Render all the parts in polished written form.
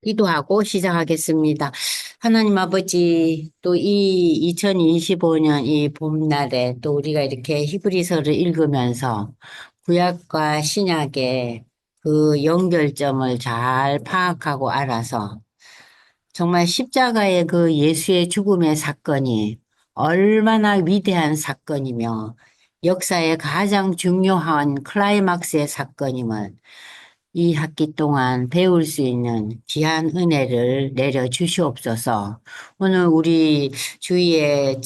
기도하고 시작하겠습니다. 하나님 아버지, 또 이 2025년 이 봄날에 또 우리가 이렇게 히브리서를 읽으면서 구약과 신약의 그 연결점을 잘 파악하고 알아서 정말 십자가의 그 예수의 죽음의 사건이 얼마나 위대한 사건이며 역사의 가장 중요한 클라이막스의 사건임을 이 학기 동안 배울 수 있는 귀한 은혜를 내려 주시옵소서. 오늘 우리 주위에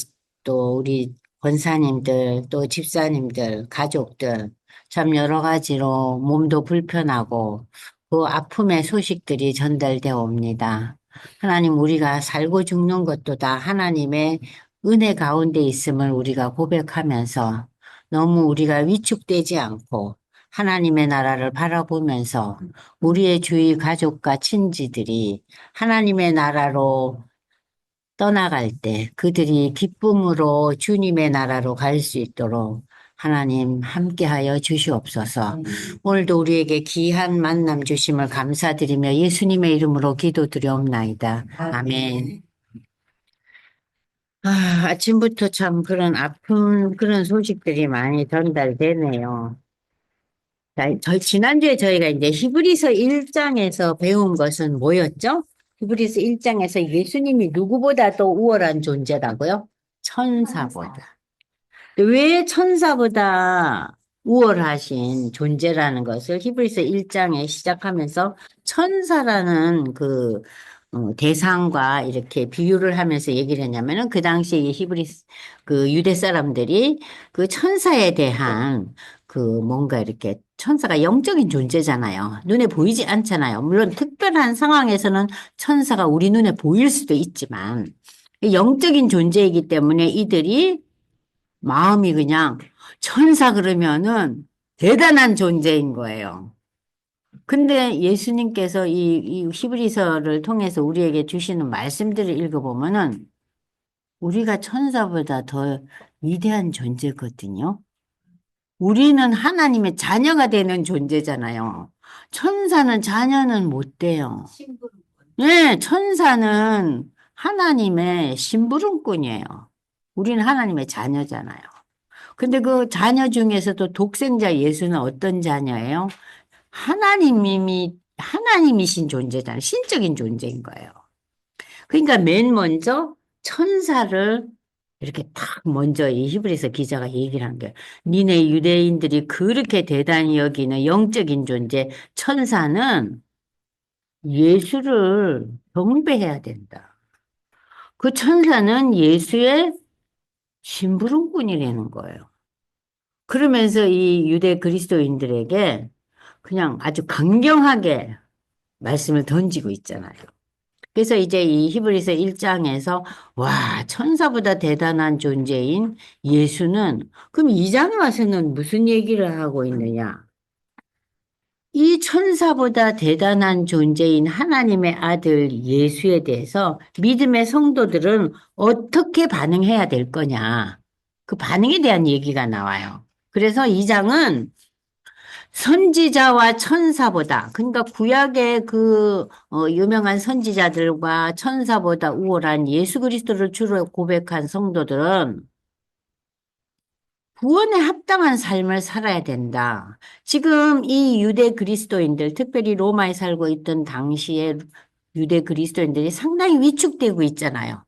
또 우리 권사님들, 또 집사님들, 가족들, 참 여러 가지로 몸도 불편하고 그 아픔의 소식들이 전달되어 옵니다. 하나님, 우리가 살고 죽는 것도 다 하나님의 은혜 가운데 있음을 우리가 고백하면서 너무 우리가 위축되지 않고 하나님의 나라를 바라보면서 우리의 주위 가족과 친지들이 하나님의 나라로 떠나갈 때 그들이 기쁨으로 주님의 나라로 갈 수 있도록 하나님 함께하여 주시옵소서. 오늘도 우리에게 귀한 만남 주심을 감사드리며 예수님의 이름으로 기도드리옵나이다. 아멘. 아침부터 참 그런 아픈 그런 소식들이 많이 전달되네요. 자, 지난주에 저희가 이제 히브리서 1장에서 배운 것은 뭐였죠? 히브리서 1장에서 예수님이 누구보다 더 우월한 존재라고요? 천사보다. 왜 천사보다 우월하신 존재라는 것을 히브리서 1장에 시작하면서 천사라는 그 대상과 이렇게 비유를 하면서 얘기를 했냐면은 그 당시에 이 그 유대 사람들이 그 천사에 대한 그 뭔가 이렇게 천사가 영적인 존재잖아요. 눈에 보이지 않잖아요. 물론 특별한 상황에서는 천사가 우리 눈에 보일 수도 있지만 영적인 존재이기 때문에 이들이 마음이 그냥 천사 그러면은 대단한 존재인 거예요. 근데 예수님께서 이 히브리서를 통해서 우리에게 주시는 말씀들을 읽어보면은 우리가 천사보다 더 위대한 존재거든요. 우리는 하나님의 자녀가 되는 존재잖아요. 천사는 자녀는 못 돼요. 네, 천사는 하나님의 심부름꾼이에요. 우리는 하나님의 자녀잖아요. 근데 그 자녀 중에서도 독생자 예수는 어떤 자녀예요? 하나님이신 존재잖아요. 신적인 존재인 거예요. 그러니까 맨 먼저 천사를 이렇게 딱 먼저 이 히브리서 기자가 얘기를 한 거예요. 니네 유대인들이 그렇게 대단히 여기는 영적인 존재 천사는 예수를 경배해야 된다. 그 천사는 예수의 심부름꾼이라는 거예요. 그러면서 이 유대 그리스도인들에게 그냥 아주 강경하게 말씀을 던지고 있잖아요. 그래서 이제 이 히브리서 1장에서 와, 천사보다 대단한 존재인 예수는 그럼 2장에 와서는 무슨 얘기를 하고 있느냐? 이 천사보다 대단한 존재인 하나님의 아들 예수에 대해서 믿음의 성도들은 어떻게 반응해야 될 거냐? 그 반응에 대한 얘기가 나와요. 그래서 2장은 선지자와 천사보다, 그러니까 구약의 그 유명한 선지자들과 천사보다 우월한 예수 그리스도를 주로 고백한 성도들은 구원에 합당한 삶을 살아야 된다. 지금 이 유대 그리스도인들, 특별히 로마에 살고 있던 당시에 유대 그리스도인들이 상당히 위축되고 있잖아요.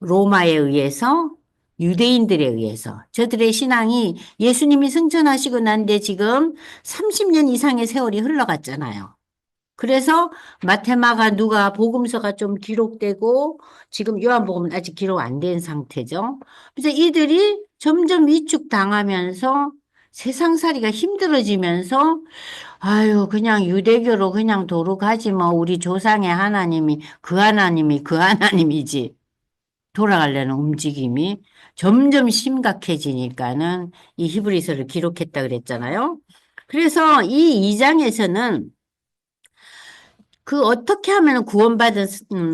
로마에 의해서, 유대인들에 의해서. 저들의 신앙이 예수님이 승천하시고 난 뒤에 지금 30년 이상의 세월이 흘러갔잖아요. 그래서 마테마가 누가 복음서가 좀 기록되고 지금 요한복음은 아직 기록 안 된 상태죠. 그래서 이들이 점점 위축당하면서 세상살이가 힘들어지면서 아유 그냥 유대교로 그냥 도로 가지 뭐 우리 조상의 하나님이 그 하나님이지 돌아가려는 움직임이 점점 심각해지니까는 이 히브리서를 기록했다 그랬잖아요. 그래서 이 2장에서는 그 어떻게 하면 구원받은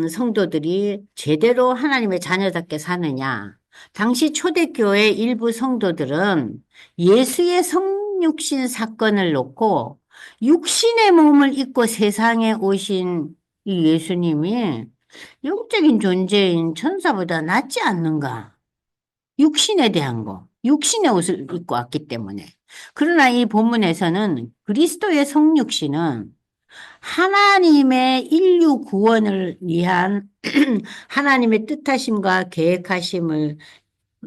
성도들이 제대로 하나님의 자녀답게 사느냐. 당시 초대교회 일부 성도들은 예수의 성육신 사건을 놓고 육신의 몸을 입고 세상에 오신 이 예수님이 영적인 존재인 천사보다 낫지 않는가? 육신에 대한 거, 육신의 옷을 입고 왔기 때문에. 그러나 이 본문에서는 그리스도의 성육신은 하나님의 인류 구원을 위한 하나님의 뜻하심과 계획하심을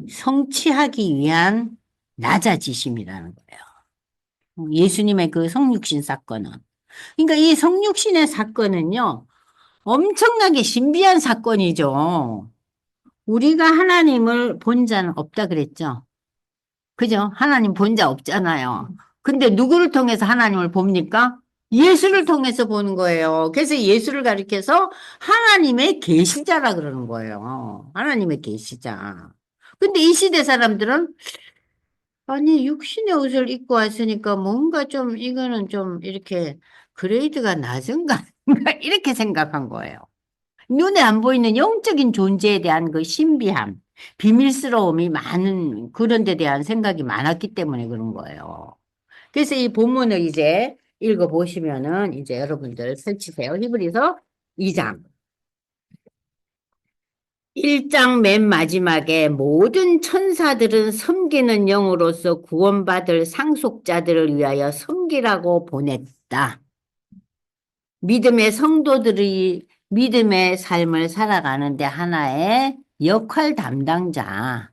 성취하기 위한 낮아지심이라는 거예요. 예수님의 그 성육신 사건은. 그러니까 이 성육신의 사건은요, 엄청나게 신비한 사건이죠. 우리가 하나님을 본 자는 없다 그랬죠. 그죠? 하나님 본 자 없잖아요. 근데 누구를 통해서 하나님을 봅니까? 예수를 통해서 보는 거예요. 그래서 예수를 가리켜서 하나님의 계시자라 그러는 거예요. 하나님의 계시자. 근데 이 시대 사람들은 아니 육신의 옷을 입고 왔으니까 뭔가 좀 이거는 좀 이렇게 그레이드가 낮은가 이렇게 생각한 거예요. 눈에 안 보이는 영적인 존재에 대한 그 신비함, 비밀스러움이 많은 그런 데 대한 생각이 많았기 때문에 그런 거예요. 그래서 이 본문을 이제 읽어보시면은 이제 여러분들 펼치세요. 히브리서 2장. 1장 맨 마지막에 모든 천사들은 섬기는 영으로서 구원받을 상속자들을 위하여 섬기라고 보냈다. 믿음의 성도들이 믿음의 삶을 살아가는데 하나의 역할 담당자,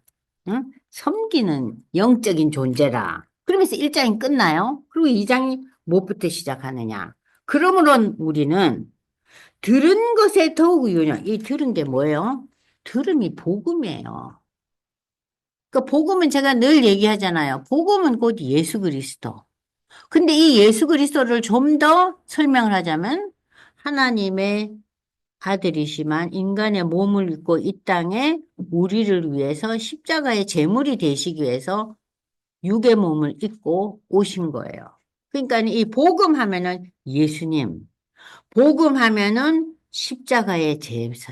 응? 섬기는 영적인 존재라. 그러면서 1장이 끝나요. 그리고 2장이 뭐부터 시작하느냐. 그러므로 우리는 들은 것에 더욱 유념. 이 들은 게 뭐예요? 들음이 복음이에요. 그러니까 복음은 제가 늘 얘기하잖아요. 복음은 곧 예수 그리스도. 근데 이 예수 그리스도를 좀 더 설명을 하자면 하나님의 아들이시만 인간의 몸을 입고 이 땅에 우리를 위해서 십자가의 제물이 되시기 위해서 육의 몸을 입고 오신 거예요. 그러니까 이 복음하면은 예수님, 복음하면은 십자가의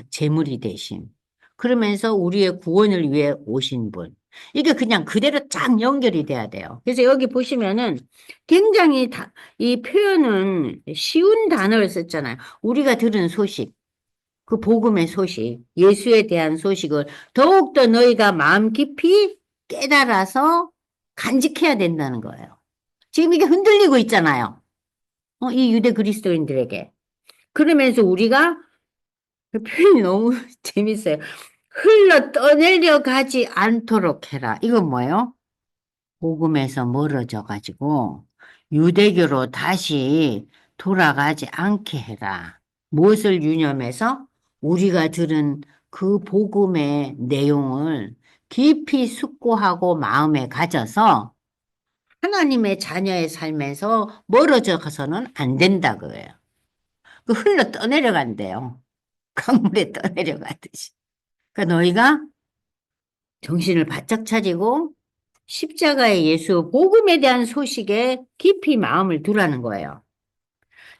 제물이 되심. 그러면서 우리의 구원을 위해 오신 분. 이게 그냥 그대로 쫙 연결이 돼야 돼요. 그래서 여기 보시면은 굉장히 이 표현은 쉬운 단어를 썼잖아요. 우리가 들은 소식. 그 복음의 소식, 예수에 대한 소식을 더욱더 너희가 마음 깊이 깨달아서 간직해야 된다는 거예요. 지금 이게 흔들리고 있잖아요. 이 유대 그리스도인들에게. 그러면서 우리가 그 표현이 너무 재밌어요. 흘러 떠내려 가지 않도록 해라. 이건 뭐예요? 복음에서 멀어져 가지고 유대교로 다시 돌아가지 않게 해라. 무엇을 유념해서 우리가 들은 그 복음의 내용을 깊이 숙고하고 마음에 가져서 하나님의 자녀의 삶에서 멀어져 가서는 안 된다 그거예요. 그 흘러 떠내려간대요. 강물에 떠내려가듯이. 그러니까 너희가 정신을 바짝 차리고 십자가의 예수 복음에 대한 소식에 깊이 마음을 두라는 거예요.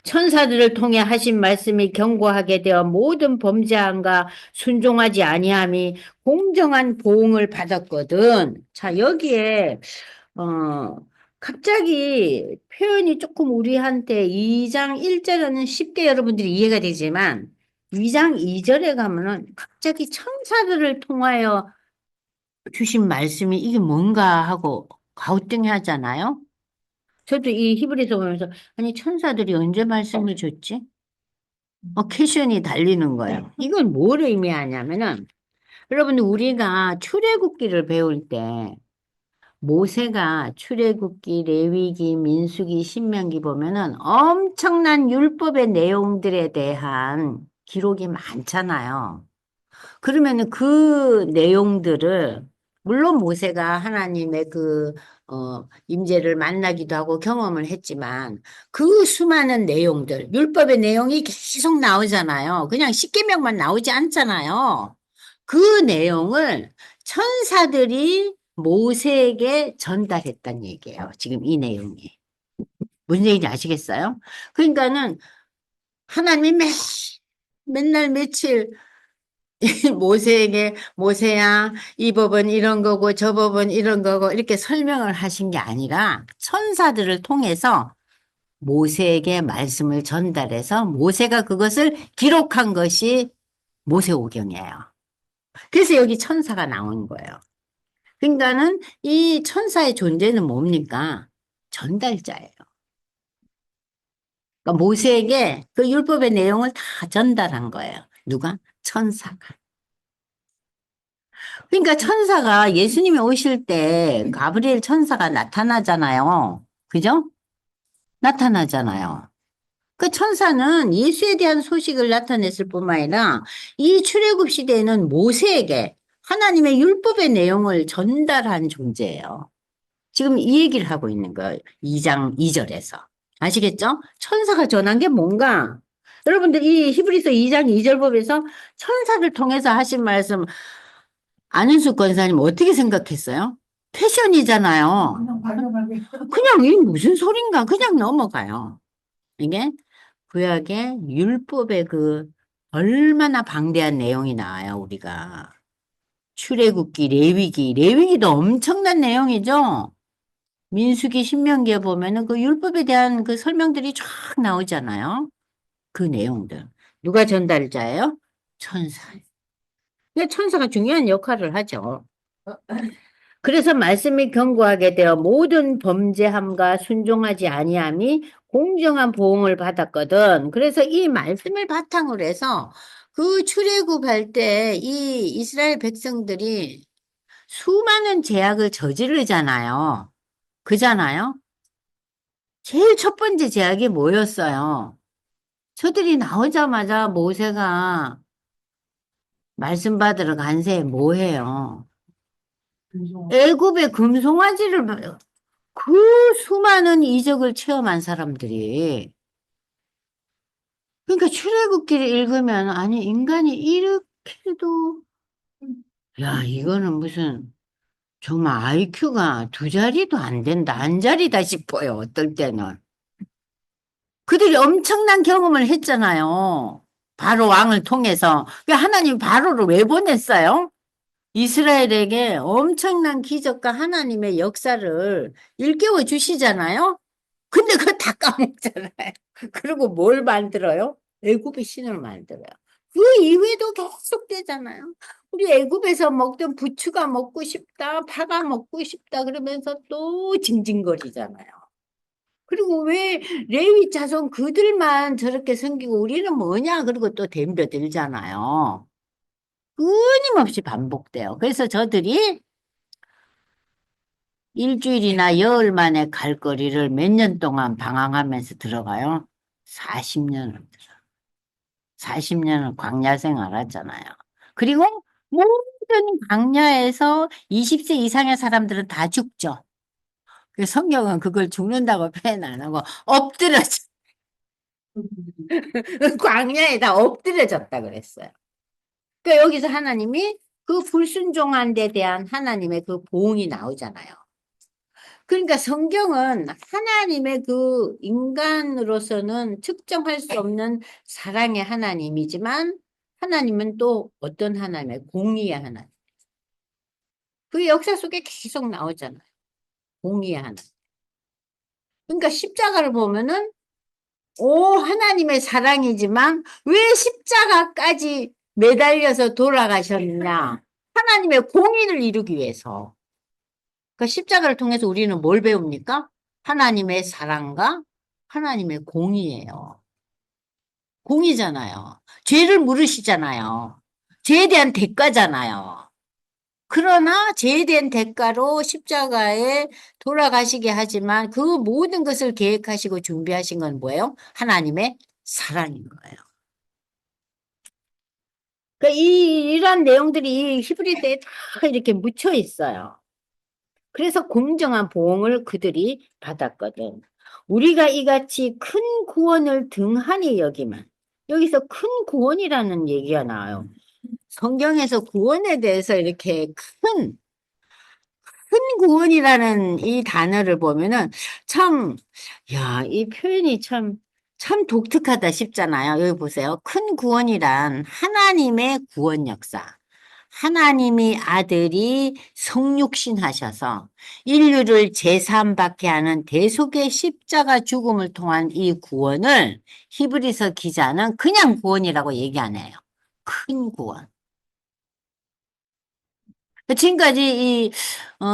천사들을 통해 하신 말씀이 경고하게 되어 모든 범죄함과 순종하지 아니함이 공정한 보응을 받았거든. 자, 여기에 어 갑자기 표현이 조금 우리한테 2장 1절에는 쉽게 여러분들이 이해가 되지만 2장 2절에 가면은 갑자기 천사들을 통하여 주신 말씀이 이게 뭔가 하고 가우뚱하잖아요. 저도 이 히브리서 보면서 아니 천사들이 언제 말씀을 줬지? 퀘션이 달리는 거예요. 이건 뭘 의미하냐면은 여러분들 우리가 출애굽기를 배울 때 모세가 출애굽기, 레위기, 민수기, 신명기 보면은 엄청난 율법의 내용들에 대한 기록이 많잖아요. 그러면은 그 내용들을 물론 모세가 하나님의 임재를 만나기도 하고 경험을 했지만 그 수많은 내용들, 율법의 내용이 계속 나오잖아요. 그냥 십계명만 나오지 않잖아요. 그 내용을 천사들이 모세에게 전달했단 얘기예요. 지금 이 내용이. 무슨 얘기인지 아시겠어요? 그러니까는 하나님이 맨날 며칠 모세에게 모세야 이 법은 이런 거고 저 법은 이런 거고 이렇게 설명을 하신 게 아니라 천사들을 통해서 모세에게 말씀을 전달해서 모세가 그것을 기록한 것이 모세오경이에요. 그래서 여기 천사가 나오는 거예요. 그러니까는 이 천사의 존재는 뭡니까? 전달자예요. 그러니까 모세에게 그 율법의 내용을 다 전달한 거예요. 누가? 천사가. 그러니까 천사가 예수님이 오실 때 가브리엘 천사가 나타나잖아요. 그죠? 나타나잖아요. 그 천사는 예수에 대한 소식을 나타냈을 뿐만 아니라 이 출애굽 시대에는 모세에게 하나님의 율법의 내용을 전달한 존재예요. 지금 이 얘기를 하고 있는 거예요. 2장 2절에서. 아시겠죠? 천사가 전한 게 뭔가? 여러분들 이 히브리서 2장 2절 보면서 천사를 통해서 하신 말씀 안윤수 권사님 어떻게 생각했어요? 패션이잖아요. 그냥 이 무슨 소린가? 그냥 넘어가요. 이게 구약의 율법의 그 얼마나 방대한 내용이 나와요, 우리가. 출애굽기, 레위기도 엄청난 내용이죠. 민수기, 신명기에 보면은 그 율법에 대한 그 설명들이 쫙 나오잖아요. 그 내용들. 누가 전달자예요? 천사. 천사가 중요한 역할을 하죠. 그래서 말씀이 경고하게 되어 모든 범죄함과 순종하지 아니함이 공정한 보응을 받았거든. 그래서 이 말씀을 바탕으로 해서 그 출애굽할 때 이 이스라엘 백성들이 수많은 죄악을 저지르잖아요. 그잖아요. 제일 첫 번째 죄악이 뭐였어요? 저들이 나오자마자 모세가 말씀 받으러 간새 뭐해요? 애굽의 금송아지를 그 수많은 이적을 체험한 사람들이 그러니까 출애굽기를 읽으면 아니 인간이 이렇게도 야 이거는 무슨 정말 IQ가 두 자리도 안 된다 한 자리다 싶어요 어떨 때는 그들이 엄청난 경험을 했잖아요 바로 왕을 통해서 그 하나님 바로를 왜 보냈어요? 이스라엘에게 엄청난 기적과 하나님의 역사를 일깨워 주시잖아요. 근데 그거 다 까먹잖아요. 그리고 뭘 만들어요? 애굽의 신을 만들어요. 그 이후에도 계속 되잖아요. 우리 애굽에서 먹던 부추가 먹고 싶다, 파가 먹고 싶다 그러면서 또 징징거리잖아요. 그리고 왜 레위 자손 그들만 저렇게 섬기고 우리는 뭐냐? 그리고 또 덤벼들잖아요. 끊임없이 반복돼요. 그래서 저들이 일주일이나 열흘 만에 갈 거리를 몇 년 동안 방황하면서 들어가요? 40년을 들어. 40년을 광야 생활하잖아요. 그리고 모든 광야에서 20세 이상의 사람들은 다 죽죠. 그 성경은 그걸 죽는다고 표현 안 하고 엎드려져. 광야에 다 엎드려졌다 그랬어요. 그러니까 여기서 하나님이 그 불순종한 데 대한 하나님의 그 보응이 나오잖아요. 그러니까 성경은 하나님의 그 인간으로서는 측정할 수 없는 사랑의 하나님이지만 하나님은 또 어떤 하나님의 공의의 하나님. 그 역사 속에 계속 나오잖아요. 공의의 하나님. 그러니까 십자가를 보면은 하나님의 사랑이지만 왜 십자가까지 매달려서 돌아가셨느냐? 하나님의 공의를 이루기 위해서. 그 십자가를 통해서 우리는 뭘 배웁니까? 하나님의 사랑과 하나님의 공의예요. 공의잖아요. 죄를 물으시잖아요. 죄에 대한 대가잖아요. 그러나 죄에 대한 대가로 십자가에 돌아가시게 하지만 그 모든 것을 계획하시고 준비하신 건 뭐예요? 하나님의 사랑인 거예요. 그러니까 이러한 내용들이 히브리서에 다 이렇게 묻혀 있어요. 그래서 공정한 보응을 그들이 받았거든. 우리가 이같이 큰 구원을 등한히 여기면 여기서 큰 구원이라는 얘기가 나와요. 성경에서 구원에 대해서 이렇게 큰 구원이라는 이 단어를 보면은 참, 야, 이 표현이 참 독특하다 싶잖아요. 여기 보세요. 큰 구원이란 하나님의 구원 역사. 하나님이 아들이 성육신 하셔서 인류를 제사함받게 하는 대속의 십자가 죽음을 통한 이 구원을 히브리서 기자는 그냥 구원이라고 얘기 안 해요. 큰 구원. 지금까지 이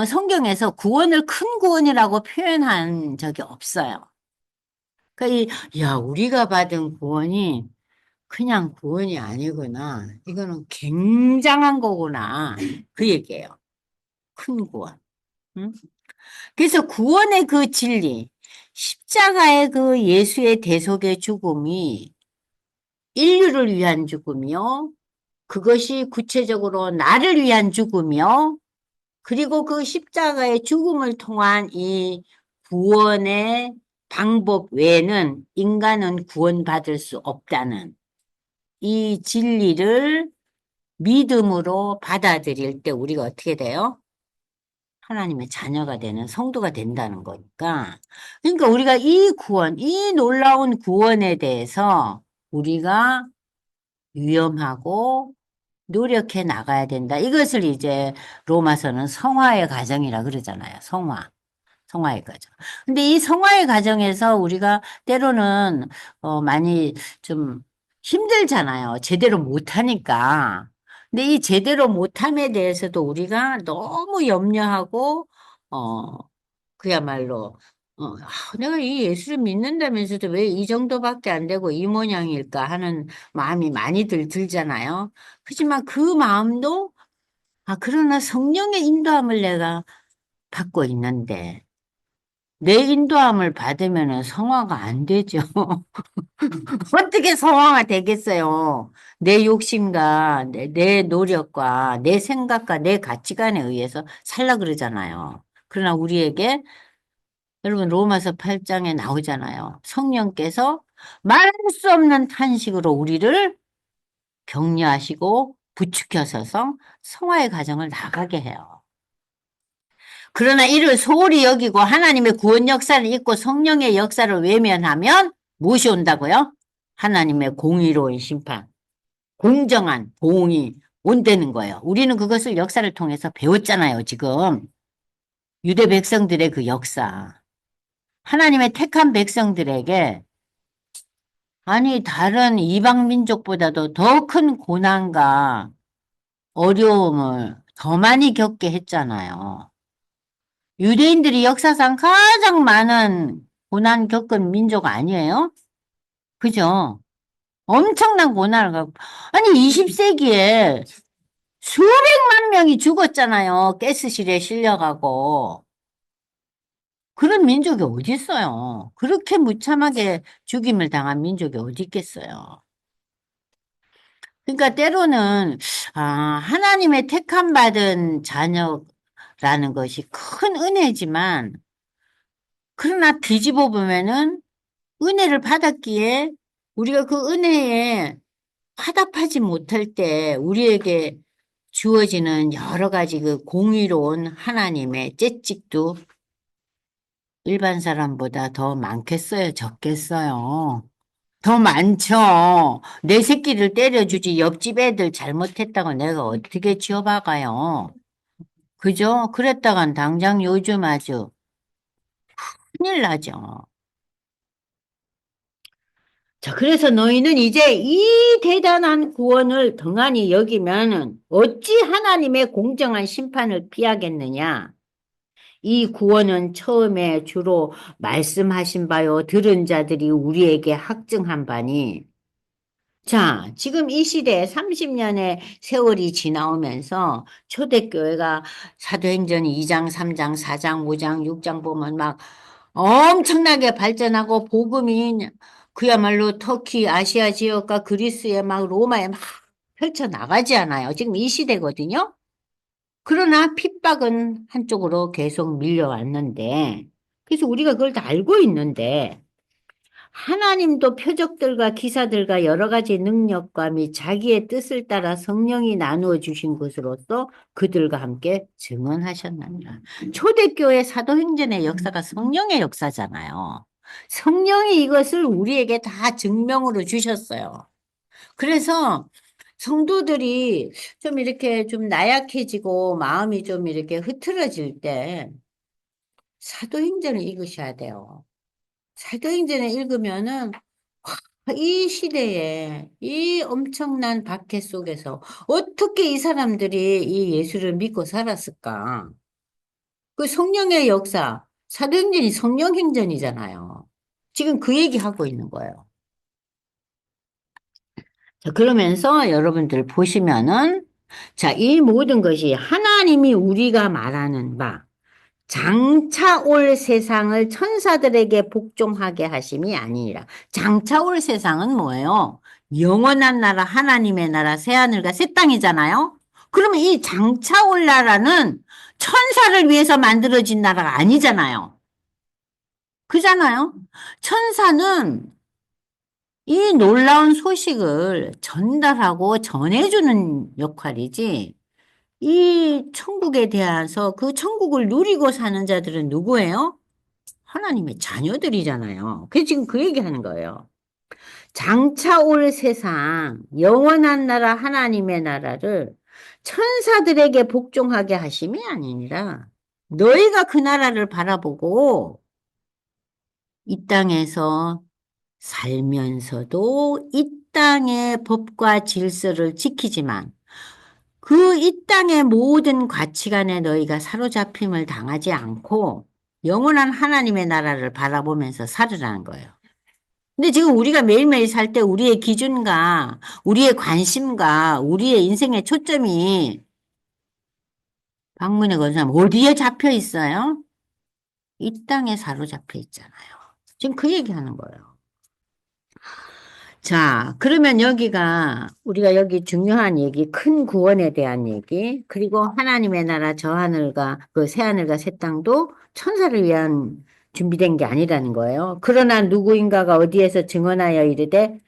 성경에서 구원을 큰 구원이라고 표현한 적이 없어요. 그러니까 야, 우리가 받은 구원이 그냥 구원이 아니구나. 이거는 굉장한 거구나. 그 얘기예요. 큰 구원. 응? 그래서 구원의 그 진리, 십자가의 그 예수의 대속의 죽음이 인류를 위한 죽음이요. 그것이 구체적으로 나를 위한 죽음이요. 그리고 그 십자가의 죽음을 통한 이 구원의 방법 외에는 인간은 구원받을 수 없다는 이 진리를 믿음으로 받아들일 때 우리가 어떻게 돼요? 하나님의 자녀가 되는 성도가 된다는 거니까. 그러니까 우리가 이 구원, 이 놀라운 구원에 대해서 우리가 위험하고 노력해 나가야 된다. 이것을 이제 로마서는 성화의 과정이라 그러잖아요. 성화의 과정. 근데 이 성화의 과정에서 우리가 때로는 많이 좀 힘들잖아요. 제대로 못하니까. 근데 이 제대로 못함에 대해서도 우리가 너무 염려하고 어 그야말로 내가 이 예수를 믿는다면서도 왜 이 정도밖에 안 되고 이 모양일까 하는 마음이 많이들 들잖아요. 그렇지만 그 마음도 그러나 성령의 인도함을 내가 받고 있는데 내 인도함을 받으면 성화가 안 되죠. 어떻게 성화가 되겠어요? 내 욕심과 내 노력과 내 생각과 내 가치관에 의해서 살라 그러잖아요. 그러나 우리에게 여러분 로마서 8장에 나오잖아요. 성령께서 말할 수 없는 탄식으로 우리를 격려하시고 부추겨서서 성화의 과정을 나가게 해요. 그러나 이를 소홀히 여기고 하나님의 구원 역사를 잊고 성령의 역사를 외면하면 무엇이 온다고요? 하나님의 공의로운 심판, 공정한 보응이 온다는 거예요. 우리는 그것을 역사를 통해서 배웠잖아요, 지금. 유대 백성들의 그 역사. 하나님의 택한 백성들에게 아니 다른 이방 민족보다도 더 큰 고난과 어려움을 더 많이 겪게 했잖아요. 유대인들이 역사상 가장 많은 고난 겪은 민족 아니에요? 그죠? 엄청난 고난을 겪고. 아니, 20세기에 수백만 명이 죽었잖아요. 가스실에 실려가고. 그런 민족이 어디 있어요? 그렇게 무참하게 죽임을 당한 민족이 어디 있겠어요? 그러니까 때로는, 하나님의 택함 받은 자녀라는 것이 큰 은혜지만, 그러나 뒤집어 보면은 은혜를 받았기에 우리가 그 은혜에 화답하지 못할 때 우리에게 주어지는 여러 가지 그 공의로운 하나님의 채찍도 일반 사람보다 더 많겠어요? 적겠어요? 더 많죠. 내 새끼를 때려주지 옆집 애들 잘못했다고 내가 어떻게 지어박아요? 그죠? 그랬다간 당장 요즘 아주 큰일 나죠. 자, 그래서 너희는 이제 이 대단한 구원을 등한히 여기면은 어찌 하나님의 공정한 심판을 피하겠느냐? 이 구원은 처음에 주로 말씀하신 바요, 들은 자들이 우리에게 확증한 바니. 자, 지금 이 시대에 30년의 세월이 지나오면서 초대교회가 사도행전 2장, 3장, 4장, 5장, 6장 보면 막 엄청나게 발전하고 복음이 그야말로 터키, 아시아 지역과 그리스에 막 로마에 막 펼쳐나가지 않아요. 지금 이 시대거든요. 그러나 핍박은 한쪽으로 계속 밀려왔는데, 그래서 우리가 그걸 다 알고 있는데, 하나님도 표적들과 기사들과 여러 가지 능력과 및 자기의 뜻을 따라 성령이 나누어 주신 것으로서 그들과 함께 증언하셨느니라. 초대교회 사도행전의 역사가 성령의 역사잖아요. 성령이 이것을 우리에게 다 증명으로 주셨어요. 그래서 성도들이 좀 이렇게 좀 나약해지고 마음이 좀 이렇게 흐트러질 때 사도행전을 읽으셔야 돼요. 사도행전을 읽으면은 이 시대에 이 엄청난 박해 속에서 어떻게 이 사람들이 이 예수를 믿고 살았을까? 그 성령의 역사, 사도행전이 성령행전이잖아요. 지금 그 얘기하고 있는 거예요. 자, 그러면서 여러분들 보시면은, 자, 이 모든 것이 하나님이 우리가 말하는 바, 장차 올 세상을 천사들에게 복종하게 하심이 아니니라. 장차 올 세상은 뭐예요? 영원한 나라, 하나님의 나라, 새하늘과 새 땅이잖아요? 그러면 이 장차 올 나라는 천사를 위해서 만들어진 나라가 아니잖아요. 그잖아요? 천사는 이 놀라운 소식을 전달하고 전해주는 역할이지, 이 천국에 대해서 그 천국을 누리고 사는 자들은 누구예요? 하나님의 자녀들이잖아요. 그게 지금 그 얘기하는 거예요. 장차 올 세상, 영원한 나라 하나님의 나라를 천사들에게 복종하게 하심이 아니니라. 너희가 그 나라를 바라보고 이 땅에서 살면서도 이 땅의 법과 질서를 지키지만 그 이 땅의 모든 가치관에 너희가 사로잡힘을 당하지 않고 영원한 하나님의 나라를 바라보면서 살으라는 거예요. 근데 지금 우리가 매일매일 살 때 우리의 기준과 우리의 관심과 우리의 인생의 초점이 방문에 건 사람 어디에 잡혀 있어요? 이 땅에 사로잡혀 있잖아요. 지금 그 얘기하는 거예요. 자, 그러면 여기가 우리가 여기 중요한 얘기, 큰 구원에 대한 얘기, 그리고 하나님의 나라 저 하늘과 그 새 하늘과 새 땅도 천사를 위한 준비된 게 아니라는 거예요. 그러나 누구인가가 어디에서 증언하여 이르되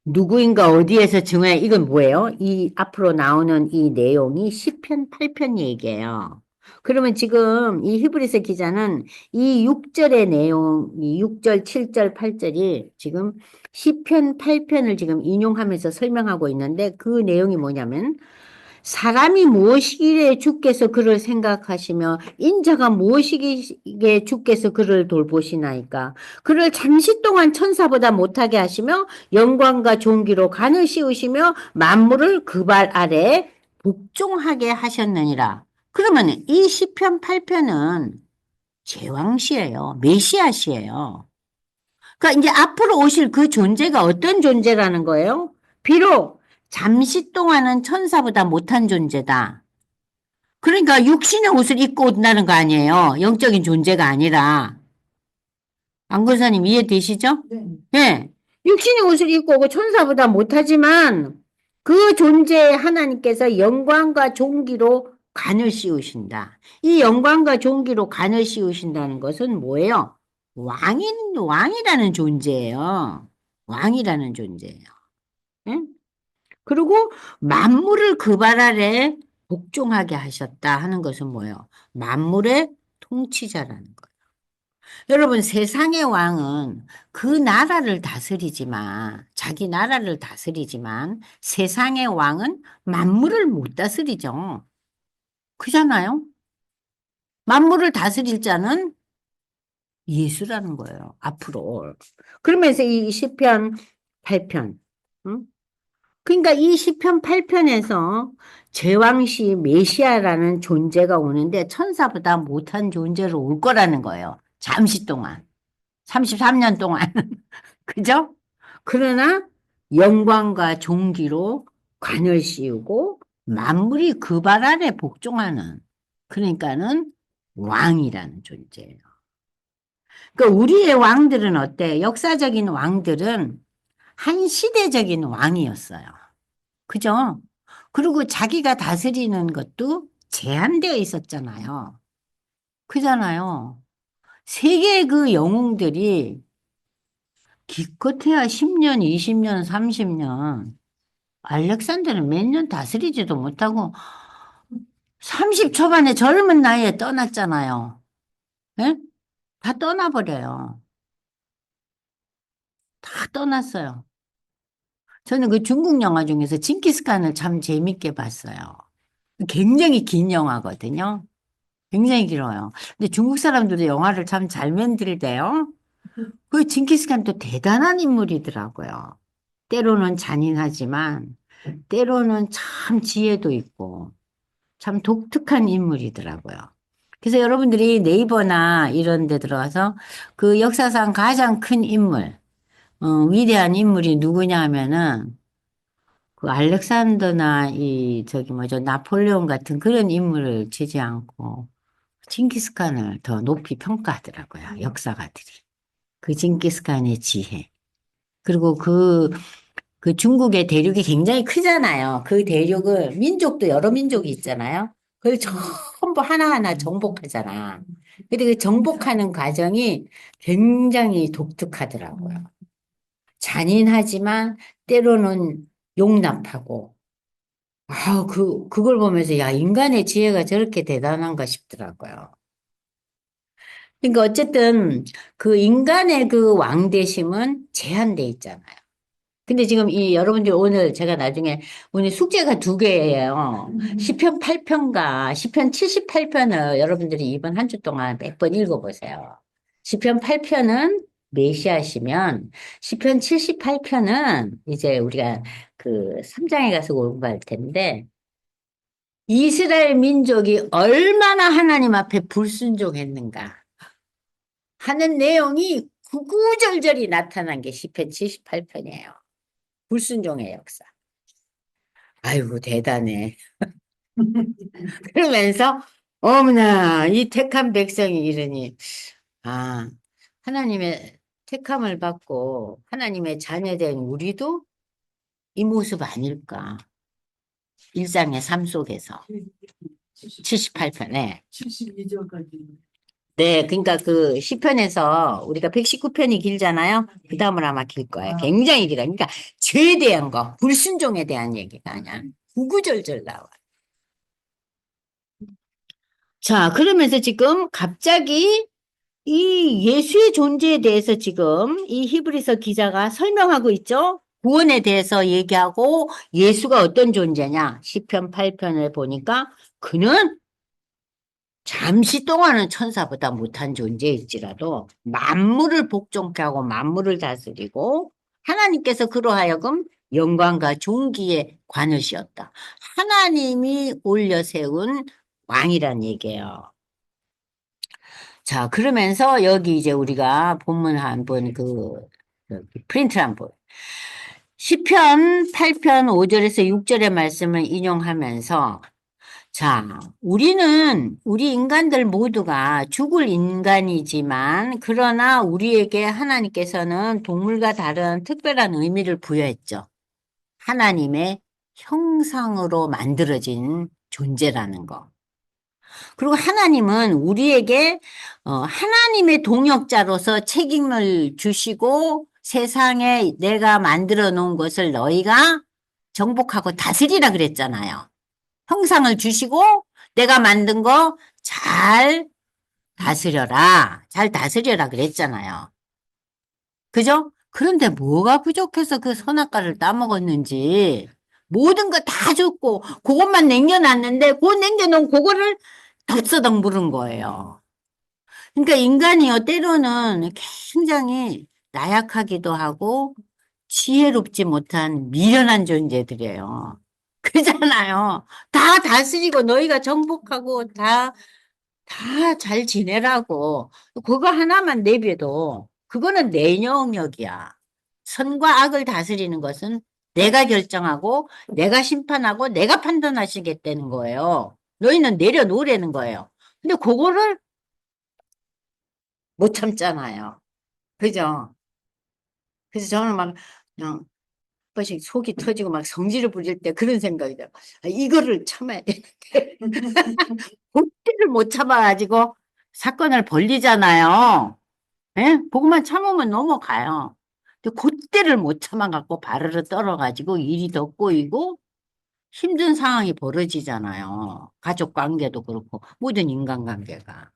누구인가 어디에서 증언해 이건 뭐예요? 이 앞으로 나오는 이 내용이 시편 8편 얘기예요. 그러면 지금 이 히브리서 기자는 이 6절의 내용, 이 6절, 7절, 8절이 지금 시편 8편을 지금 인용하면서 설명하고 있는데 그 내용이 뭐냐면 사람이 무엇이기에 주께서 그를 생각하시며 인자가 무엇이기에 주께서 그를 돌보시나이까. 그를 잠시 동안 천사보다 못하게 하시며 영광과 존귀로 간을 씌우시며 만물을 그 발 아래 복종하게 하셨느니라. 그러면 이 시편 8편은 제왕시예요. 메시아시예요. 그러니까 이제 앞으로 오실 그 존재가 어떤 존재라는 거예요? 비록 잠시 동안은 천사보다 못한 존재다. 그러니까 육신의 옷을 입고 온다는 거 아니에요. 영적인 존재가 아니라. 안건사님 이해되시죠? 네. 네. 육신의 옷을 입고 오고 천사보다 못하지만 그 존재에 하나님께서 영광과 존귀로 관을 씌우신다. 이 영광과 존귀로 관을 씌우신다는 것은 뭐예요? 왕이라는 존재예요. 왕이라는 존재예요. 응? 그리고 만물을 그 발 아래 복종하게 하셨다 하는 것은 뭐예요? 만물의 통치자라는 거예요. 여러분, 세상의 왕은 그 나라를 다스리지만, 자기 나라를 다스리지만, 세상의 왕은 만물을 못 다스리죠. 그잖아요? 만물을 다스릴 자는 예수라는 거예요, 앞으로. 그러면서 이 시편 8편, 응? 그러니까 이 시편 8편에서 제왕시 메시아라는 존재가 오는데 천사보다 못한 존재로 올 거라는 거예요. 잠시 동안. 33년 동안. 그죠? 그러나 영광과 존귀로 관을 씌우고 만물이 그 발 아래 복종하는 그러니까는 왕이라는 존재예요. 그러니까 우리의 왕들은 어때? 역사적인 왕들은 한 시대적인 왕이었어요. 그죠? 그리고 자기가 다스리는 것도 제한되어 있었잖아요. 그잖아요. 세계의 그 영웅들이 기껏해야 10년, 20년, 30년. 알렉산더는 몇 년 다스리지도 못하고 30 초반에 젊은 나이에 떠났잖아요. 예? 다 떠나버려요. 다 떠났어요. 저는 그 중국 영화 중에서 징기스칸을 참 재밌게 봤어요. 굉장히 긴 영화거든요. 굉장히 길어요. 근데 중국 사람들도 영화를 참 잘 만들대요. 그 징기스칸도 대단한 인물이더라고요. 때로는 잔인하지만, 때로는 참 지혜도 있고, 참 독특한 인물이더라고요. 그래서 여러분들이 네이버나 이런 데 들어가서 그 역사상 가장 큰 인물, 위대한 인물이 누구냐 하면은 그 알렉산더나 이 저기 뭐죠 나폴레옹 같은 그런 인물을 치지 않고 징기스칸을 더 높이 평가하더라고요. 역사가들이. 그 징기스칸의 지혜. 그리고 그 중국의 대륙이 굉장히 크잖아요. 그 대륙을 민족도 여러 민족이 있잖아요. 그걸 전부 하나하나 정복하잖아. 근데 그 정복하는 과정이 굉장히 독특하더라고요. 잔인하지만 때로는 용납하고 그걸 보면서, 야, 인간의 지혜가 저렇게 대단한가 싶더라고요. 그러니까 어쨌든 그 인간의 그 왕대심은 제한돼 있잖아요. 근데 지금 이 여러분들 오늘 제가 나중에 오늘 숙제가 두 개예요. 시편 8편과 시편 78편을 여러분들이 이번 한 주 동안 몇 번 읽어보세요. 시편 8편은 메시아시면 시편 78편은 이제 우리가 그 3장에 가서 공부할 텐데 이스라엘 민족이 얼마나 하나님 앞에 불순종했는가 하는 내용이 구구절절히 나타난 게 시편 78편이에요. 불순종의 역사. 아이고, 대단해. 그러면서, 어머나, 이 택한 백성이 이러니, 아, 하나님의 택함을 받고 하나님의 자녀된 우리도 이 모습 아닐까. 일상의 삶 속에서. 78편에. 72절까지. 네, 그러니까 그 시편에서 우리가 119편이 길잖아요. 그 다음으로 아마 길 거예요. 굉장히 길어요. 그러니까 죄에 대한 거, 불순종에 대한 얘기가 아니야. 구구절절 나와. 자, 그러면서 지금 갑자기 이 예수의 존재에 대해서 지금 이 히브리서 기자가 설명하고 있죠. 구원에 대해서 얘기하고 예수가 어떤 존재냐. 시편 8편을 보니까 그는 잠시 동안은 천사보다 못한 존재일지라도 만물을 복종케 하고 만물을 다스리고 하나님께서 그로 하여금 영광과 존귀에 관을 씌웠다. 하나님이 올려 세운 왕이란 얘기예요. 자, 그러면서 여기 이제 우리가 본문 한번 프린트 한번 시편 8편 5절에서 6절의 말씀을 인용하면서 자, 우리 인간들 모두가 죽을 인간이지만, 그러나 우리에게 하나님께서는 동물과 다른 특별한 의미를 부여했죠. 하나님의 형상으로 만들어진 존재라는 거. 그리고 하나님은 우리에게, 하나님의 동역자로서 책임을 주시고 세상에 내가 만들어 놓은 것을 너희가 정복하고 다스리라 그랬잖아요. 형상을 주시고 내가 만든 거 잘 다스려라. 잘 다스려라 그랬잖아요. 그죠? 그런데 뭐가 부족해서 그 선악과를 따먹었는지 모든 거 다 줬고 그것만 남겨놨는데 그 남겨놓은 그거를 덥서덕 물은 거예요. 그러니까 인간이요 때로는 굉장히 나약하기도 하고 지혜롭지 못한 미련한 존재들이에요. 그잖아요. 다 다스리고 너희가 정복하고 다 잘 지내라고. 그거 하나만 내비도 그거는 내 영역이야. 선과 악을 다스리는 것은 내가 결정하고 내가 심판하고 내가 판단하시겠다는 거예요. 너희는 내려놓으라는 거예요. 근데 그거를 못 참잖아요. 그죠? 그래서 저는 막 그냥 번씩 속이 터지고 막 성질을 부릴 때 그런 생각이 들어요. 아, 이거를 참아야 되는데 그때를 못 참아가지고 사건을 벌리잖아요. 예? 그것만 참으면 넘어가요. 근데 그때를 못 참아갖고 바르르 떨어가지고 일이 더 꼬이고 힘든 상황이 벌어지잖아요. 가족 관계도 그렇고 모든 인간관계가.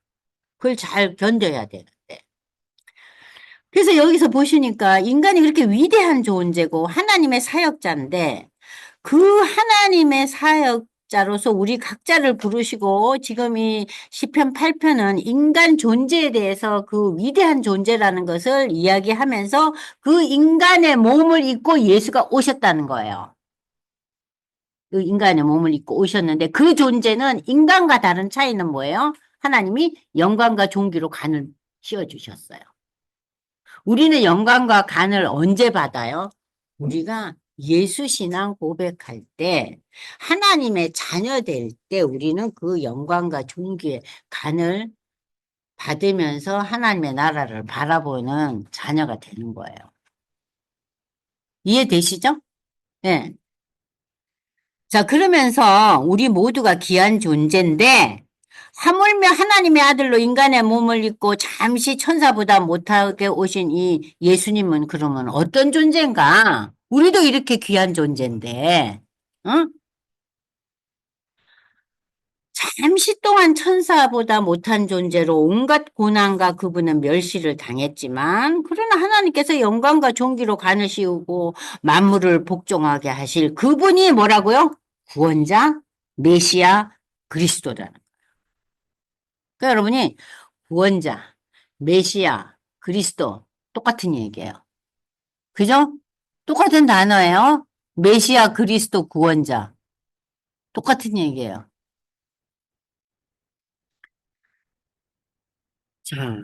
그걸 잘 견뎌야 되는데. 그래서 여기서 보시니까 인간이 그렇게 위대한 존재고 하나님의 사역자인데 그 하나님의 사역자로서 우리 각자를 부르시고 지금 이 시편 8편은 인간 존재에 대해서 그 위대한 존재라는 것을 이야기하면서 그 인간의 몸을 입고 예수가 오셨다는 거예요. 그 인간의 몸을 입고 오셨는데 그 존재는 인간과 다른 차이는 뭐예요? 하나님이 영광과 존귀로 간을 씌워주셨어요. 우리는 영광과 간을 언제 받아요? 우리가 예수 신앙 고백할 때 하나님의 자녀 될 때 우리는 그 영광과 존귀의 간을 받으면서 하나님의 나라를 바라보는 자녀가 되는 거예요. 이해되시죠? 네. 자, 그러면서 우리 모두가 귀한 존재인데 하물며 하나님의 아들로 인간의 몸을 입고 잠시 천사보다 못하게 오신 이 예수님은 그러면 어떤 존재인가? 우리도 이렇게 귀한 존재인데, 응? 잠시 동안 천사보다 못한 존재로 온갖 고난과 그분은 멸시를 당했지만, 그러나 하나님께서 영광과 존귀로 간을 씌우고 만물을 복종하게 하실 그분이 뭐라고요? 구원자, 메시아, 그리스도라는. 그러니까 여러분이 구원자, 메시아, 그리스도 똑같은 얘기예요. 그죠? 똑같은 단어예요. 메시아, 그리스도, 구원자. 똑같은 얘기예요. 자,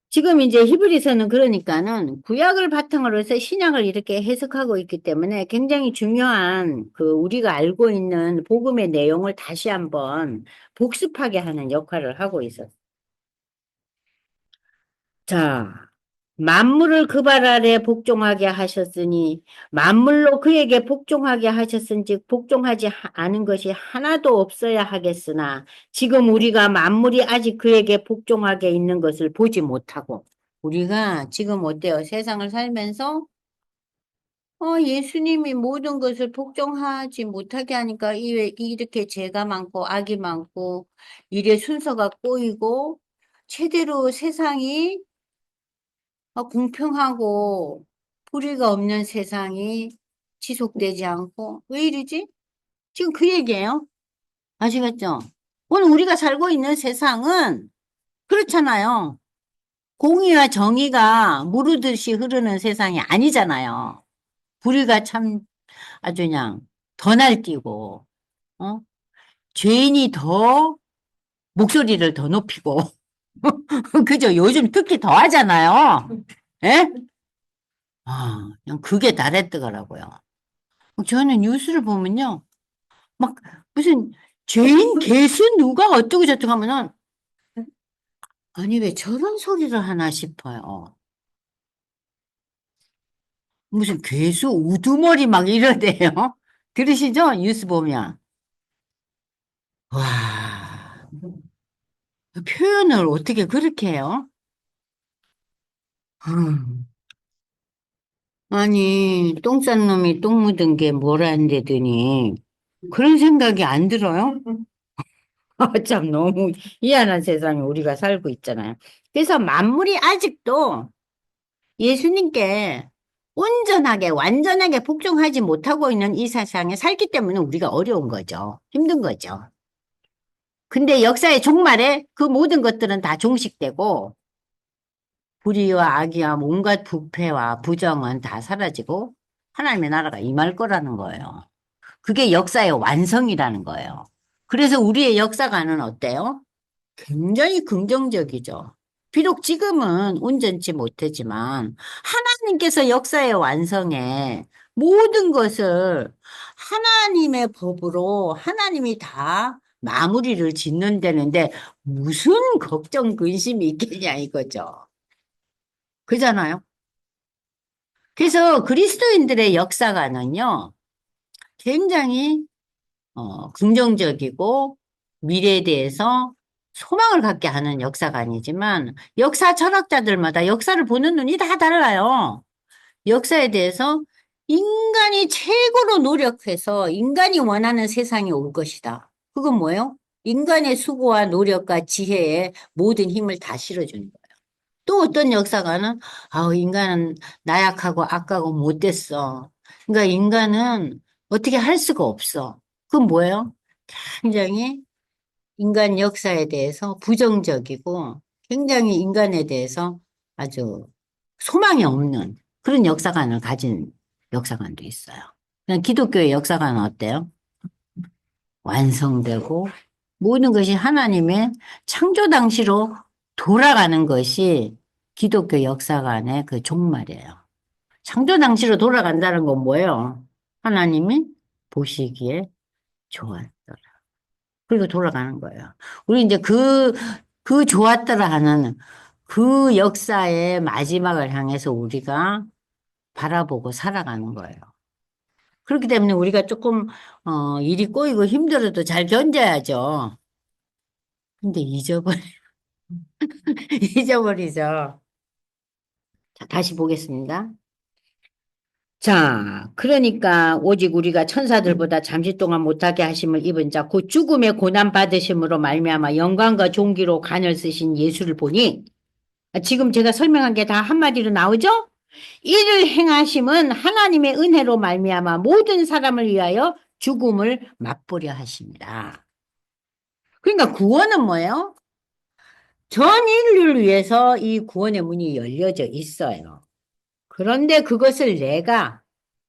지금 이제 히브리서는 그러니까는 구약을 바탕으로 해서 신약을 이렇게 해석하고 있기 때문에 굉장히 중요한 그 우리가 알고 있는 복음의 내용을 다시 한번 복습하게 하는 역할을 하고 있었어요. 자, 만물을 그 발 아래 복종하게 하셨으니 만물로 그에게 복종하게 하셨은즉 복종하지 않은 것이 하나도 없어야 하겠으나 지금 우리가 만물이 아직 그에게 복종하게 있는 것을 보지 못하고 우리가 지금 어때요? 세상을 살면서 예수님이 모든 것을 복종하지 못하게 하니까 이렇게 죄가 많고 악이 많고 일의 순서가 꼬이고 제대로 세상이 공평하고 불의가 없는 세상이 지속되지 않고 왜 이러지? 지금 그 얘기예요. 아시겠죠? 오늘 우리가 살고 있는 세상은 그렇잖아요. 공의와 정의가 무르듯이 흐르는 세상이 아니잖아요. 불의가 참 아주 그냥 더 날뛰고, 어? 죄인이 더 목소리를 더 높이고, 그죠? 요즘 특히 더 하잖아요. 예? 그냥 그게 다랬더라고요. 저는 뉴스를 보면요. 막 무슨 죄인 개수 누가 어쩌고 저쩌고 하면은 아니 왜 저런 소리를 하나 싶어요. 무슨 괴수 우두머리 막 이러대요. 들으시죠? 뉴스 보면. 와, 그 표현을 어떻게 그렇게 해요? 음. 아니, 똥 싼 놈이 똥 묻은 게 뭐라는데더니 그런 생각이 안 들어요? 참 너무 희한한 세상에 우리가 살고 있잖아요. 그래서 만물이 아직도 예수님께 온전하게, 완전하게 복종하지 못하고 있는 이 세상에 살기 때문에 우리가 어려운 거죠. 힘든 거죠. 근데 역사의 종말에 그 모든 것들은 다 종식되고, 불의와 악의와 온갖 부패와 부정은 다 사라지고, 하나님의 나라가 임할 거라는 거예요. 그게 역사의 완성이라는 거예요. 그래서 우리의 역사관은 어때요? 굉장히 긍정적이죠. 비록 지금은 온전치 못하지만 하나님께서 역사의 완성에 모든 것을 하나님의 법으로 하나님이 다 마무리를 짓는다는데 무슨 걱정, 근심이 있겠냐 이거죠. 그잖아요. 그래서 그리스도인들의 역사관은요, 굉장히 긍정적이고 미래에 대해서 소망을 갖게 하는 역사가 아니지만 역사 철학자들마다 역사를 보는 눈이 다 달라요. 역사에 대해서 인간이 최고로 노력해서 인간이 원하는 세상이 올 것이다. 그건 뭐예요? 인간의 수고와 노력과 지혜에 모든 힘을 다 실어주는 거예요. 또 어떤 역사가는, 인간은 나약하고 악하고 못됐어. 그러니까 인간은 어떻게 할 수가 없어. 그건 뭐예요? 굉장히 인간 역사에 대해서 부정적이고 굉장히 인간에 대해서 아주 소망이 없는 그런 역사관을 가진 역사관도 있어요. 그냥 기독교의 역사관은 어때요? 완성되고 모든 것이 하나님의 창조 당시로 돌아가는 것이 기독교 역사관의 그 종말이에요. 창조 당시로 돌아간다는 건 뭐예요? 하나님이 보시기에 좋았더라. 그리고 돌아가는 거예요. 우리 이제 그 좋았더라 하는 그 역사의 마지막을 향해서 우리가 바라보고 살아가는 거예요. 그렇기 때문에 우리가 조금, 일이 꼬이고 힘들어도 잘 견뎌야죠. 근데 잊어버리죠. 자, 다시 보겠습니다. 자, 그러니까 오직 우리가 천사들보다 잠시 동안 못하게 하심을 입은 자, 곧 죽음의 고난 받으심으로 말미암아 영광과 존귀로 간을 쓰신 예수를 보니 지금 제가 설명한 게 다 한마디로 나오죠? 이를 행하심은 하나님의 은혜로 말미암아 모든 사람을 위하여 죽음을 맛보려 하십니다. 그러니까 구원은 뭐예요? 전 인류를 위해서 이 구원의 문이 열려져 있어요. 그런데 그것을 내가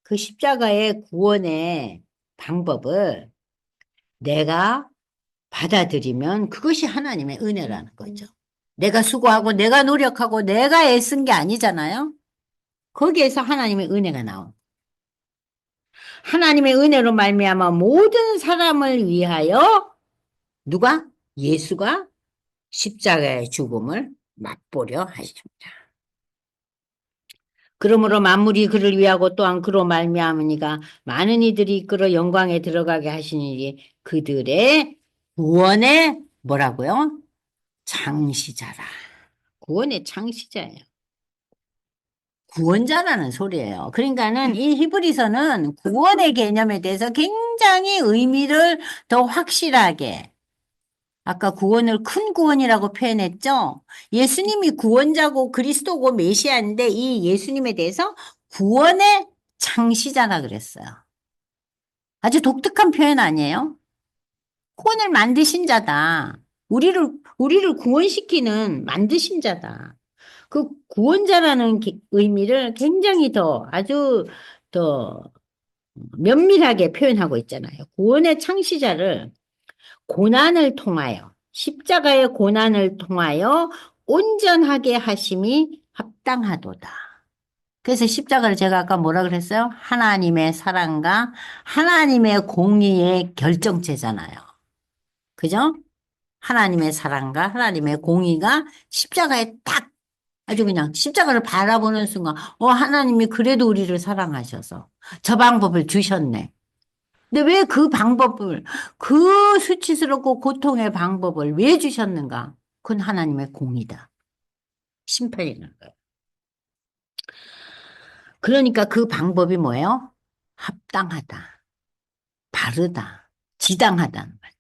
그 십자가의 구원의 방법을 내가 받아들이면 그것이 하나님의 은혜라는 거죠. 내가 수고하고 내가 노력하고 내가 애쓴 게 아니잖아요. 거기에서 하나님의 은혜가 나온. 하나님의 은혜로 말미암아 모든 사람을 위하여 누가? 예수가 십자가의 죽음을 맛보려 하십니다. 그러므로 만물이 그를 위하고 또한 그로 말미암으니가 많은 이들이 이끌어 영광에 들어가게 하시니 그들의 구원의 뭐라고요? 창시자라. 구원의 창시자예요. 구원자라는 소리예요. 그러니까는 이 히브리서는 구원의 개념에 대해서 굉장히 의미를 더 확실하게 아까 구원을 큰 구원이라고 표현했죠. 예수님이 구원자고 그리스도고 메시아인데 이 예수님에 대해서 구원의 창시자라 그랬어요. 아주 독특한 표현 아니에요? 구원을 만드신 자다. 우리를 구원시키는 만드신 자다. 그 구원자라는 의미를 굉장히 아주 더 면밀하게 표현하고 있잖아요. 구원의 창시자를 고난을 통하여, 십자가의 고난을 통하여 온전하게 하심이 합당하도다. 그래서 십자가를 제가 아까 뭐라 그랬어요? 하나님의 사랑과 하나님의 공의의 결정체잖아요. 그죠? 하나님의 사랑과 하나님의 공의가 십자가에 딱 아주 그냥 십자가를 바라보는 순간, 하나님이 그래도 우리를 사랑하셔서 저 방법을 주셨네. 근데 왜 그 방법을, 그 수치스럽고 고통의 방법을 왜 주셨는가? 그건 하나님의 공이다. 심판이라는 거예요. 그러니까 그 방법이 뭐예요? 합당하다. 바르다. 지당하다는 거예요.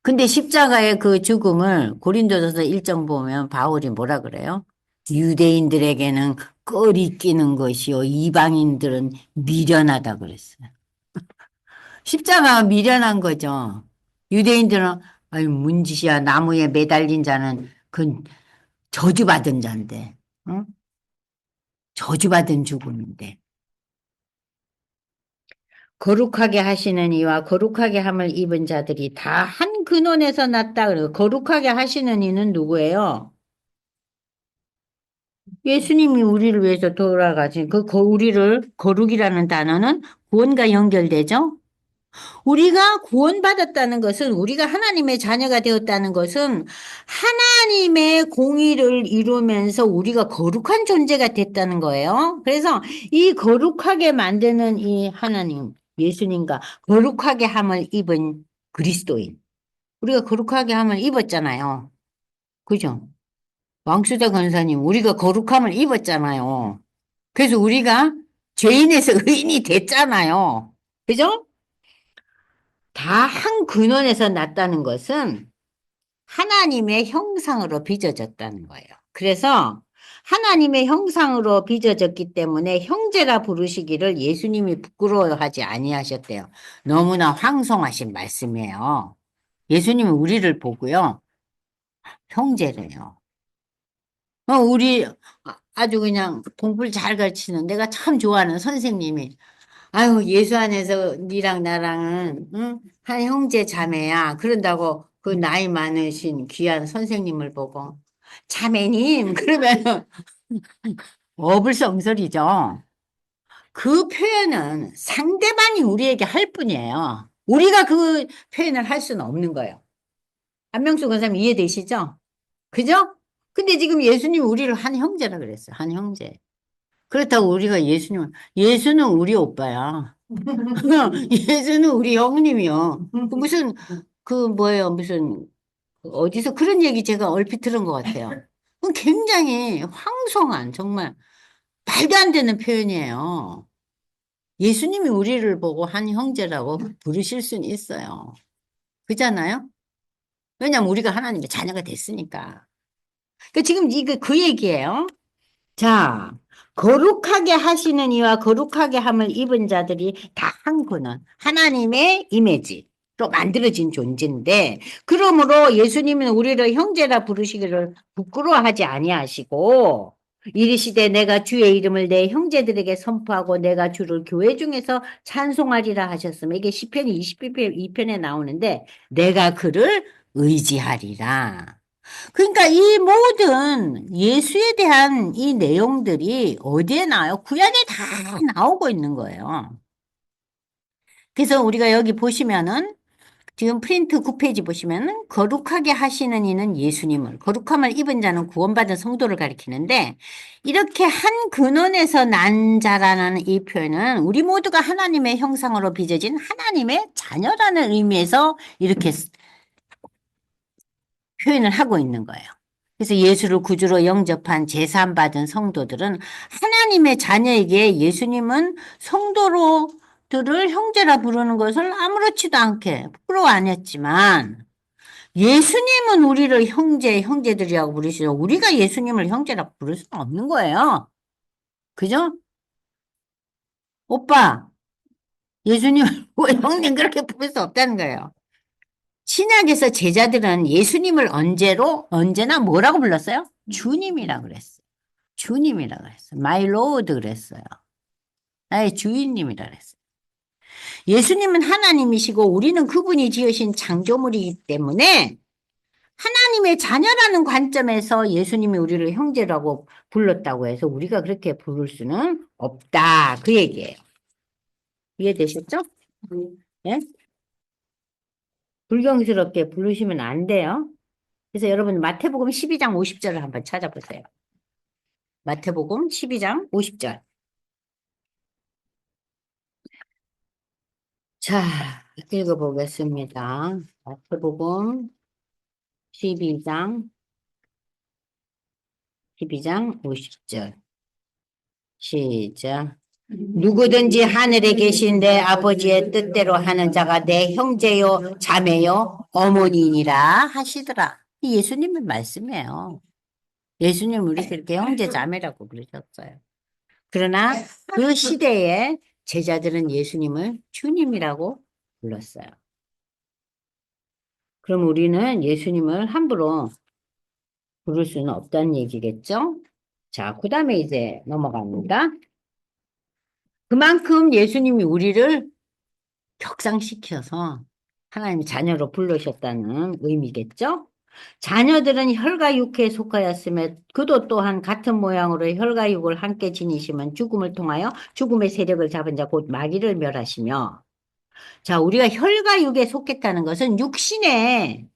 근데 십자가의 그 죽음을 고린도전서 1장 보면 바울이 뭐라 그래요? 유대인들에게는 껄이 끼는 것이요. 이방인들은 미련하다 그랬어요. 십자가가 미련한 거죠. 유대인들은 아유 문짓이야 나무에 매달린 자는 그 저주받은 자인데, 응? 저주받은 죽음인데 거룩하게 하시는 이와 거룩하게 함을 입은 자들이 다 한 근원에서 났다 그래요. 거룩하게 하시는 이는 누구예요? 예수님이 우리를 위해서 돌아가신 우리를 거룩이라는 단어는 구원과 연결되죠? 우리가 구원받았다는 것은 우리가 하나님의 자녀가 되었다는 것은 하나님의 공의를 이루면서 우리가 거룩한 존재가 됐다는 거예요. 그래서 이 거룩하게 만드는 이 하나님, 예수님과 거룩하게 함을 입은 그리스도인. 우리가 거룩하게 함을 입었잖아요. 그죠? 왕수자 권사님, 우리가 거룩함을 입었잖아요. 그래서 우리가 죄인에서 의인이 됐잖아요. 그죠? 다 한 근원에서 났다는 것은 하나님의 형상으로 빚어졌다는 거예요. 그래서 하나님의 형상으로 빚어졌기 때문에 형제라 부르시기를 예수님이 부끄러워하지 아니하셨대요. 너무나 황송하신 말씀이에요. 예수님은 우리를 보고요, 형제래요. 우리 아주 그냥 공부를 잘 가르치는 내가 참 좋아하는 선생님이 아유, 예수 안에서 니랑 나랑은 응? 한 형제 자매야. 그런다고 그 나이 많으신 귀한 선생님을 보고 자매님 그러면 어불성설이죠. 그 표현은 상대방이 우리에게 할 뿐이에요. 우리가 그 표현을 할 수는 없는 거예요. 안명수 권사님 이해되시죠? 그죠? 근데 지금 예수님 우리를 한 형제라 그랬어요. 한 형제. 그렇다고 우리가 예수는 우리 오빠야. 예수는 우리 형님이요. 무슨, 뭐예요. 무슨, 어디서 그런 얘기 제가 얼핏 들은 것 같아요. 굉장히 황송한, 정말 말도 안 되는 표현이에요. 예수님이 우리를 보고 한 형제라고 부르실 수는 있어요. 그잖아요? 왜냐면 우리가 하나님의 자녀가 됐으니까. 지금 이거 그 얘기예요. 자, 거룩하게 하시는 이와 거룩하게 함을 입은 자들이 다 한 분은 하나님의 이미지로 만들어진 존재인데, 그러므로 예수님은 우리를 형제라 부르시기를 부끄러워하지 아니하시고, 이르시되 내가 주의 이름을 내 형제들에게 선포하고 내가 주를 교회 중에서 찬송하리라 하셨으면, 이게 시편 22편에 나오는데, 내가 그를 의지하리라. 그러니까 이 모든 예수에 대한 이 내용들이 어디에 나와요? 구약에 다 나오고 있는 거예요. 그래서 우리가 여기 보시면은 지금 프린트 9페이지 보시면은 거룩하게 하시는 이는 예수님을, 거룩함을 입은 자는 구원받은 성도를 가리키는데, 이렇게 한 근원에서 난 자라는 이 표현은 우리 모두가 하나님의 형상으로 빚어진 하나님의 자녀라는 의미에서 이렇게 표현을 하고 있는 거예요. 그래서 예수를 구주로 영접한 제사함 받은 성도들은 하나님의 자녀에게 예수님은 성도로들을 형제라 부르는 것을 아무렇지도 않게 부끄러워 안 했지만, 예수님은 우리를 형제들이라고 부르시죠. 우리가 예수님을 형제라고 부를 수는 없는 거예요. 그죠? 오빠, 예수님을 왜 형님 그렇게 부를 수 없다는 거예요. 신약에서 제자들은 예수님을 언제나 뭐라고 불렀어요? 주님이라고 그랬어요. 주님이라고 그랬어요. My Lord 그랬어요. 나의 주인님이라 그랬어요. 예수님은 하나님이시고 우리는 그분이 지으신 창조물이기 때문에 하나님의 자녀라는 관점에서 예수님이 우리를 형제라고 불렀다고 해서 우리가 그렇게 부를 수는 없다. 그 얘기예요. 이해되셨죠? 예? 불경스럽게 부르시면 안 돼요. 그래서 여러분 마태복음 12장 50절을 한번 찾아보세요. 마태복음 12장 50절. 자, 읽어보겠습니다. 마태복음 12장 50절. 시작. 누구든지 하늘에 계신 내 아버지의 뜻대로 하는 자가 내 형제요, 자매요, 어머니니라 하시더라. 이 예수님의 말씀이에요. 예수님 우리 그렇게 형제, 자매라고 부르셨어요. 그러나 그 시대에 제자들은 예수님을 주님이라고 불렀어요. 그럼 우리는 예수님을 함부로 부를 수는 없다는 얘기겠죠? 자, 그 다음에 이제 넘어갑니다. 그만큼 예수님이 우리를 격상시켜서 하나님 자녀로 부르셨다는 의미겠죠? 자녀들은 혈과 육회에 속하였으며 그도 또한 같은 모양으로 혈과 육을 함께 지니시면 죽음을 통하여 죽음의 세력을 잡은 자 곧 마귀를 멸하시며, 자, 우리가 혈과 육에 속했다는 것은 육신의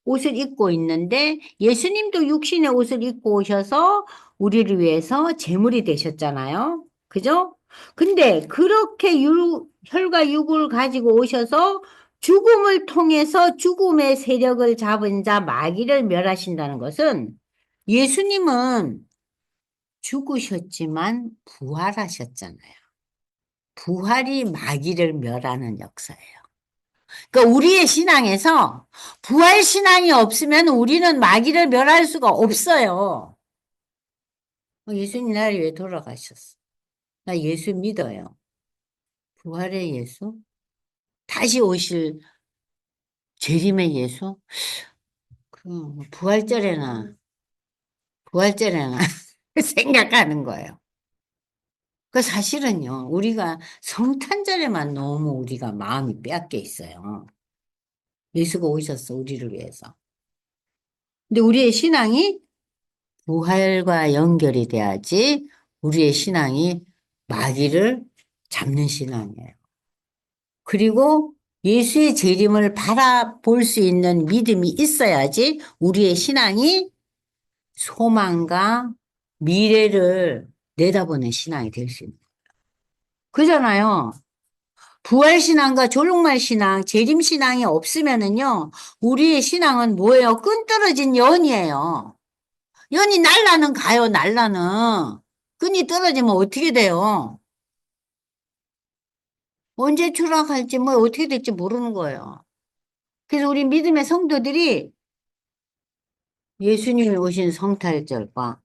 옷을 입고 있는데 예수님도 육신의 옷을 입고 오셔서 우리를 위해서 제물이 되셨잖아요. 그죠? 근데 그렇게 혈과 육을 가지고 오셔서 죽음을 통해서 죽음의 세력을 잡은 자 마귀를 멸하신다는 것은 예수님은 죽으셨지만 부활하셨잖아요. 부활이 마귀를 멸하는 역사예요. 그러니까 우리의 신앙에서 부활 신앙이 없으면 우리는 마귀를 멸할 수가 없어요. 예수님 나를 위해 돌아가셨어. 나 예수 믿어요. 부활의 예수? 다시 오실 재림의 예수? 부활절에나 생각하는 거예요. 그 사실은요, 우리가 성탄절에만 너무 우리가 마음이 빼앗겨 있어요. 예수가 오셨어, 우리를 위해서. 근데 우리의 신앙이 부활과 연결이 돼야지 우리의 신앙이 마귀를 잡는 신앙이에요. 그리고 예수의 재림을 바라볼 수 있는 믿음이 있어야지 우리의 신앙이 소망과 미래를 내다보는 신앙이 될 수 있는. 그잖아요. 부활신앙과 졸록말신앙, 재림신앙이 없으면은요, 우리의 신앙은 뭐예요? 끈 떨어진 연이에요. 연이 날라는 가요, 날라는. 끈이 떨어지면 어떻게 돼요? 언제 추락할지, 뭐, 어떻게 될지 모르는 거예요. 그래서 우리 믿음의 성도들이 예수님이 오신 성탄절과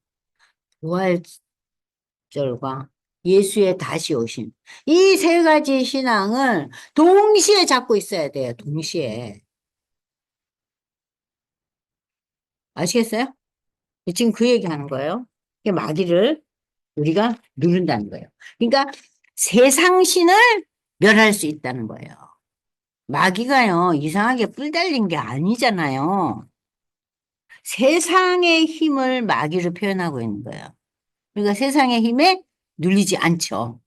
부활절과 예수의 다시 오신 이 세 가지 신앙을 동시에 잡고 있어야 돼요, 동시에. 아시겠어요? 지금 그 얘기 하는 거예요. 이게 마귀를 우리가 누른다는 거예요. 그러니까 세상 신을 멸할 수 있다는 거예요. 마귀가요, 이상하게 뿔 달린 게 아니잖아요. 세상의 힘을 마귀로 표현하고 있는 거예요. 그러니까 세상의 힘에 눌리지 않죠.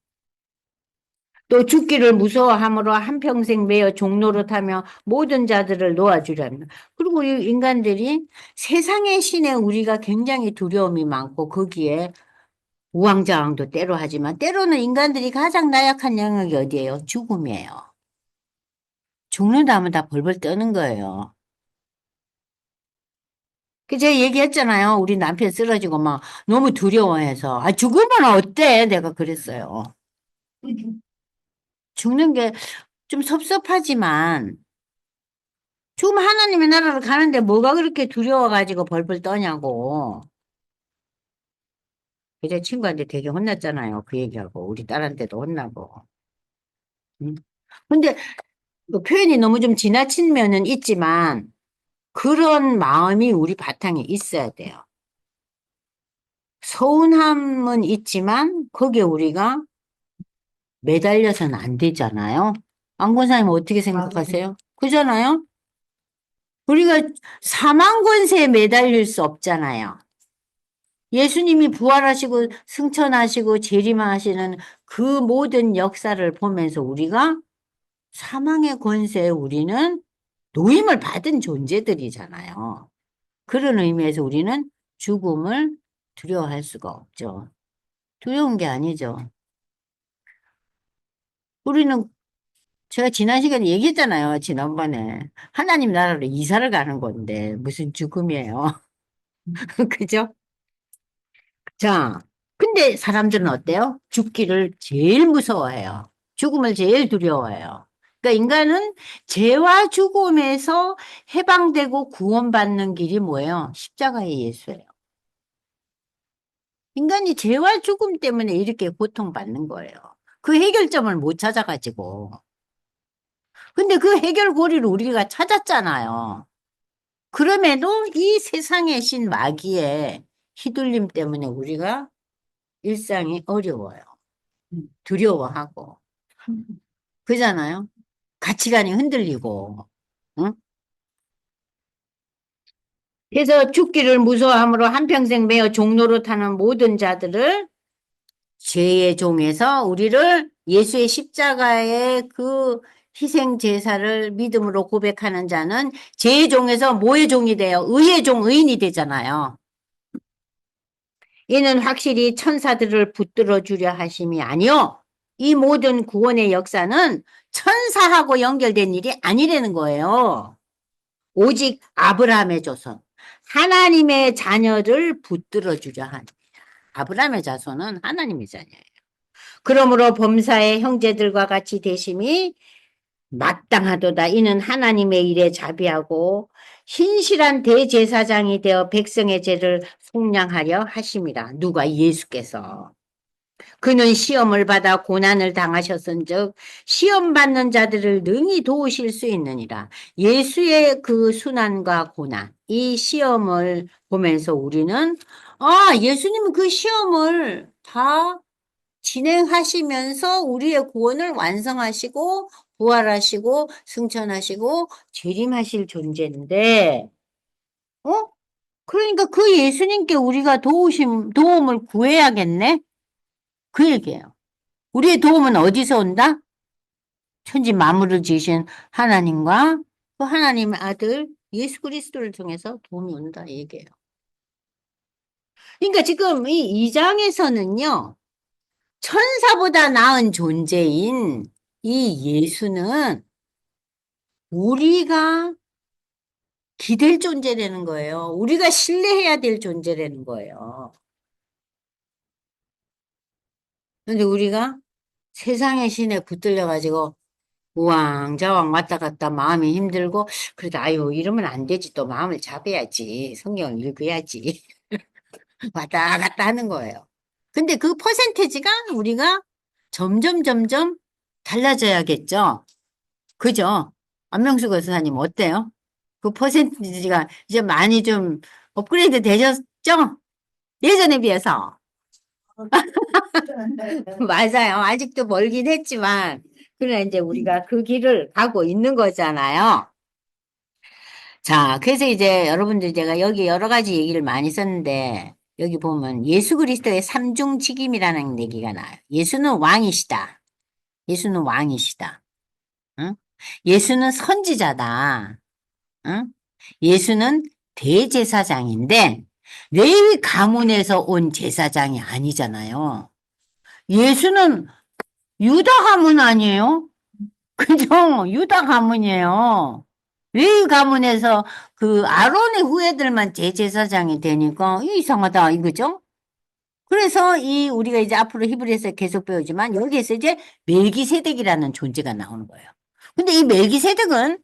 또 죽기를 무서워함으로 한평생 매여 종로로 타며 모든 자들을 놓아주려는. 그리고 이 인간들이 세상의 신에 우리가 굉장히 두려움이 많고 거기에 우왕좌왕도 때로 하지만 때로는 인간들이 가장 나약한 영역이 어디예요? 죽음이에요. 죽는다 하면 다 벌벌 떠는 거예요. 그 제가 얘기했잖아요. 우리 남편 쓰러지고 막 너무 두려워해서. 아, 죽으면 어때? 내가 그랬어요. 죽는 게 좀 섭섭하지만 죽으면 하나님의 나라를 가는데 뭐가 그렇게 두려워가지고 벌벌 떠냐고. 그제 친구한테 되게 혼났잖아요. 그 얘기하고. 우리 딸한테도 혼나고. 응? 근데 그 표현이 너무 좀 지나친 면은 있지만 그런 마음이 우리 바탕에 있어야 돼요. 서운함은 있지만 거기에 우리가 매달려서는 안 되잖아요. 안권사님 어떻게 생각하세요? 그잖아요? 우리가 사망 권세에 매달릴 수 없잖아요. 예수님이 부활하시고 승천하시고 재림하시는 그 모든 역사를 보면서 우리가 사망의 권세에 우리는 노임을 받은 존재들이잖아요. 그런 의미에서 우리는 죽음을 두려워할 수가 없죠. 두려운 게 아니죠. 우리는 제가 지난 시간에 얘기했잖아요. 지난번에. 하나님 나라로 이사를 가는 건데 무슨 죽음이에요. 그죠? 자, 근데 사람들은 어때요? 죽기를 제일 무서워해요. 죽음을 제일 두려워해요. 그러니까 인간은 죄와 죽음에서 해방되고 구원받는 길이 뭐예요? 십자가의 예수예요. 인간이 죄와 죽음 때문에 이렇게 고통받는 거예요. 그 해결점을 못 찾아가지고. 근데 그 해결고리를 우리가 찾았잖아요. 그럼에도 이 세상의 신 마귀의 휘둘림 때문에 우리가 일상이 어려워요. 두려워하고. 그잖아요. 가치관이 흔들리고. 응? 그래서 죽기를 무서워함으로 한평생 매어 종로로 타는 모든 자들을 죄의 종에서 우리를 예수의 십자가의 그 희생 제사를 믿음으로 고백하는 자는 죄의 종에서 뭐의 종이 돼요? 의의 종, 의인이 되잖아요. 이는 확실히 천사들을 붙들어 주려 하심이 아니요. 이 모든 구원의 역사는 천사하고 연결된 일이 아니라는 거예요. 오직 아브라함의 조선, 하나님의 자녀를 붙들어 주려 하는. 아브라함의 자손은 하나님의 자녀예요. 그러므로 범사의 형제들과 같이 되심이 마땅하도다. 이는 하나님의 일에 자비하고 신실한 대제사장이 되어 백성의 죄를 속량하려 하심이라. 누가? 예수께서. 그는 시험을 받아 고난을 당하셨은즉 시험 받는 자들을 능히 도우실 수 있느니라. 예수의 그 순환과 고난, 이 시험을 보면서 우리는 예수님은 그 시험을 다 진행하시면서 우리의 구원을 완성하시고 부활하시고 승천하시고 재림하실 존재인데, 어? 그러니까 그 예수님께 우리가 도움을 구해야겠네? 그 얘기예요. 우리의 도움은 어디서 온다? 천지 만물을 지으신 하나님과 그 하나님의 아들 예수 그리스도를 통해서 도움이 온다 이 얘기예요. 그러니까 지금 이 2장에서는요. 천사보다 나은 존재인 이 예수는 우리가 기댈 존재라는 거예요. 우리가 신뢰해야 될 존재라는 거예요. 근데 우리가 세상의 신에 붙들려가지고 우왕좌왕 왔다 갔다 마음이 힘들고 그래도 아유 이러면 안 되지 또 마음을 잡아야지 성경을 읽어야지 왔다 갔다 하는 거예요. 근데 그 퍼센테이지가 우리가 점점 달라져야겠죠. 그죠? 안명수 교수님 어때요? 그 퍼센티지가 이제 많이 좀 업그레이드 되셨죠? 예전에 비해서. 맞아요. 아직도 멀긴 했지만, 그러나 이제 우리가 그 길을 가고 있는 거잖아요. 자, 그래서 이제 여러분들 제가 여기 여러 가지 얘기를 많이 썼는데, 여기 보면 예수 그리스도의 삼중직임이라는 얘기가 나와요. 예수는 왕이시다. 예수는 왕이시다. 응? 예수는 선지자다. 응? 예수는 대제사장인데 레위 가문에서 온 제사장이 아니잖아요. 예수는 유다 가문 아니에요? 그죠? 유다 가문이에요. 레위 가문에서 그 아론의 후예들만 제사장이 되니까 이상하다 이거죠? 그래서 이 우리가 이제 앞으로 히브리서 계속 배우지만 여기에서 이제 멜기세덱이라는 존재가 나오는 거예요. 근데 이 멜기세덱은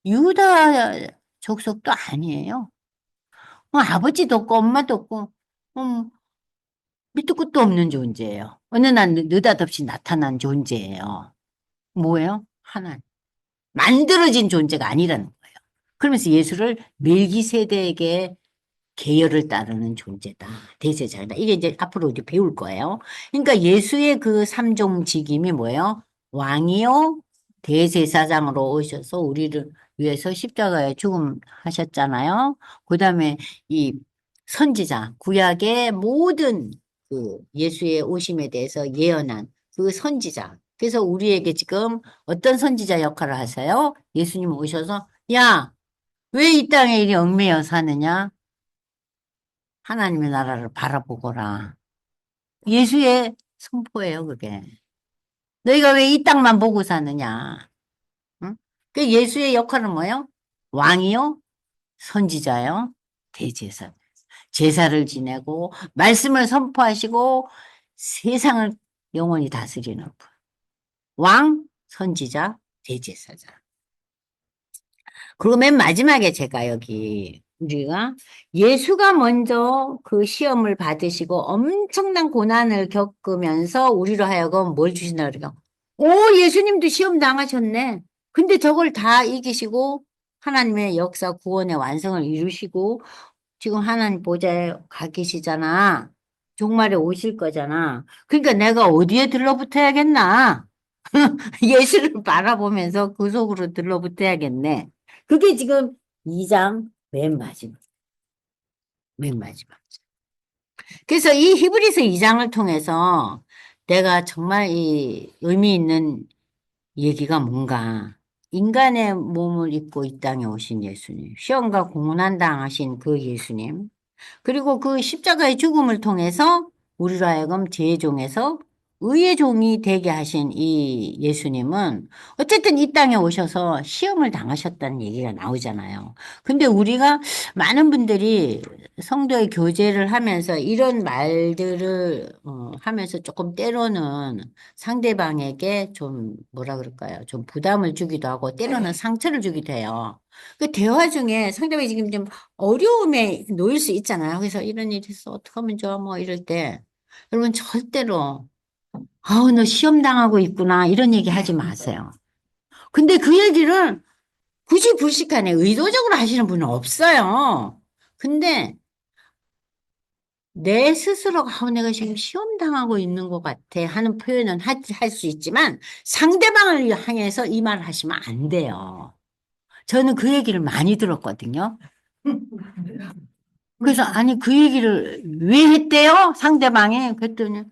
유다 족속도 아니에요. 아버지도 없고 엄마도 없고 밑도 끝도 없는 존재예요. 어느 날 느닷없이 나타난 존재예요. 뭐예요? 하나님. 만들어진 존재가 아니라는 거예요. 그러면서 예수를 멜기세덱의 계열을 따르는 존재다. 대제사장이다. 이게 이제 앞으로 이제 배울 거예요. 그러니까 예수의 그 삼종직임이 뭐예요? 왕이요, 대제사장으로 오셔서 우리를 위해서 십자가에 죽음하셨잖아요. 그 다음에 이 선지자, 구약의 모든 그 예수의 오심에 대해서 예언한 그 선지자. 그래서 우리에게 지금 어떤 선지자 역할을 하세요? 예수님 오셔서, 야, 왜 이 땅에 이리 얽매여 사느냐? 하나님의 나라를 바라보거라. 예수의 선포예요, 그게. 너희가 왜 이 땅만 보고 사느냐? 응? 그 예수의 역할은 뭐예요? 왕이요, 선지자요, 대제사. 제사를 지내고, 말씀을 선포하시고, 세상을 영원히 다스리는 분. 왕, 선지자, 대제사장. 그리고 맨 마지막에 제가 여기 우리가 예수가 먼저 그 시험을 받으시고 엄청난 고난을 겪으면서 우리로 하여금 뭘 주신다 그래요? 오, 예수님도 시험 당하셨네. 근데 저걸 다 이기시고 하나님의 역사 구원의 완성을 이루시고 지금 하나님 보좌에 가 계시잖아. 종말에 오실 거잖아. 그러니까 내가 어디에 들러붙어야겠나? 예수를 바라보면서 그 속으로 들러붙어야겠네. 그게 지금 2장 맨 마지막, 맨 마지막. 그래서 이 히브리서 2장을 통해서 내가 정말 이 의미 있는 얘기가 뭔가 인간의 몸을 입고 이 땅에 오신 예수님, 시험과 고난 당하신 그 예수님, 그리고 그 십자가의 죽음을 통해서 우리로 하여금 죄의 종에서 의의 종이 되게 하신 이 예수님은 어쨌든 이 땅에 오셔서 시험을 당하셨다는 얘기가 나오잖아요. 근데 우리가 많은 분들이 성도의 교제를 하면서 이런 말들을 하면서 조금 때로는 상대방에게 좀 뭐라 그럴까요? 좀 부담을 주기도 하고 때로는 상처를 주기도 해요. 그 대화 중에 상대방이 지금 좀 어려움에 놓일 수 있잖아요. 그래서 이런 일이 있어. 어떡하면 좋아? 뭐 이럴 때 여러분 절대로 아우, 너 시험 당하고 있구나. 이런 얘기 하지 마세요. 근데 그 얘기를 굳이 불식간에 의도적으로 하시는 분은 없어요. 근데 내 스스로가 아우, 내가 지금 시험 당하고 있는 것 같아 하는 표현은 할 수 있지만 상대방을 향해서 이 말을 하시면 안 돼요. 저는 그 얘기를 많이 들었거든요. 그래서 아니 그 얘기를 왜 했대요? 상대방이 그랬더니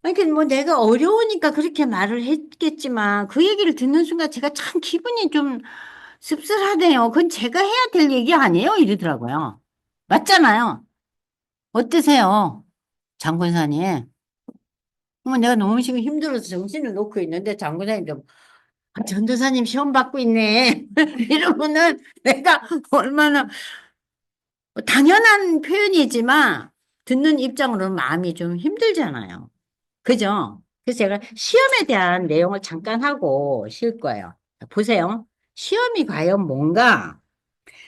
아니, 그 뭐 내가 어려우니까 그렇게 말을 했겠지만 그 얘기를 듣는 순간 제가 참 기분이 좀 씁쓸하네요. 그건 제가 해야 될 얘기 아니에요? 이러더라고요. 맞잖아요. 어떠세요? 장군사님. 어머, 내가 너무 지금 힘들어서 정신을 놓고 있는데 장군사님 좀, 아, 전도사님 시험 받고 있네. 이러면은 내가 얼마나 당연한 표현이지만 듣는 입장으로는 마음이 좀 힘들잖아요. 그죠? 그래서 제가 시험에 대한 내용을 잠깐 하고 쉴 거예요. 보세요. 시험이 과연 뭔가?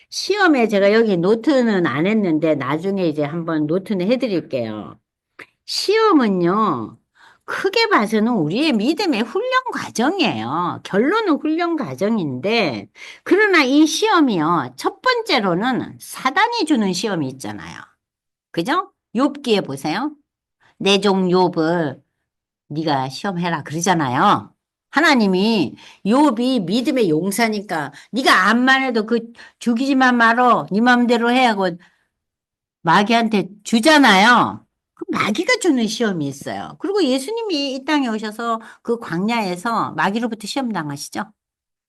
시험에 제가 여기 노트는 안 했는데 나중에 이제 한번 노트는 해드릴게요. 시험은요, 크게 봐서는 우리의 믿음의 훈련 과정이에요. 결론은 훈련 과정인데, 그러나 이 시험이요, 첫 번째로는 사단이 주는 시험이 있잖아요. 그죠? 욥기에 보세요. 내 종 욥을 네가 시험해라 그러잖아요. 하나님이 욥이 믿음의 용사니까 네가 암만 해도 그 죽이지만 말어. 네 맘대로 해 하고 마귀한테 주잖아요. 그 마귀가 주는 시험이 있어요. 그리고 예수님이 이 땅에 오셔서 그 광야에서 마귀로부터 시험 당하시죠.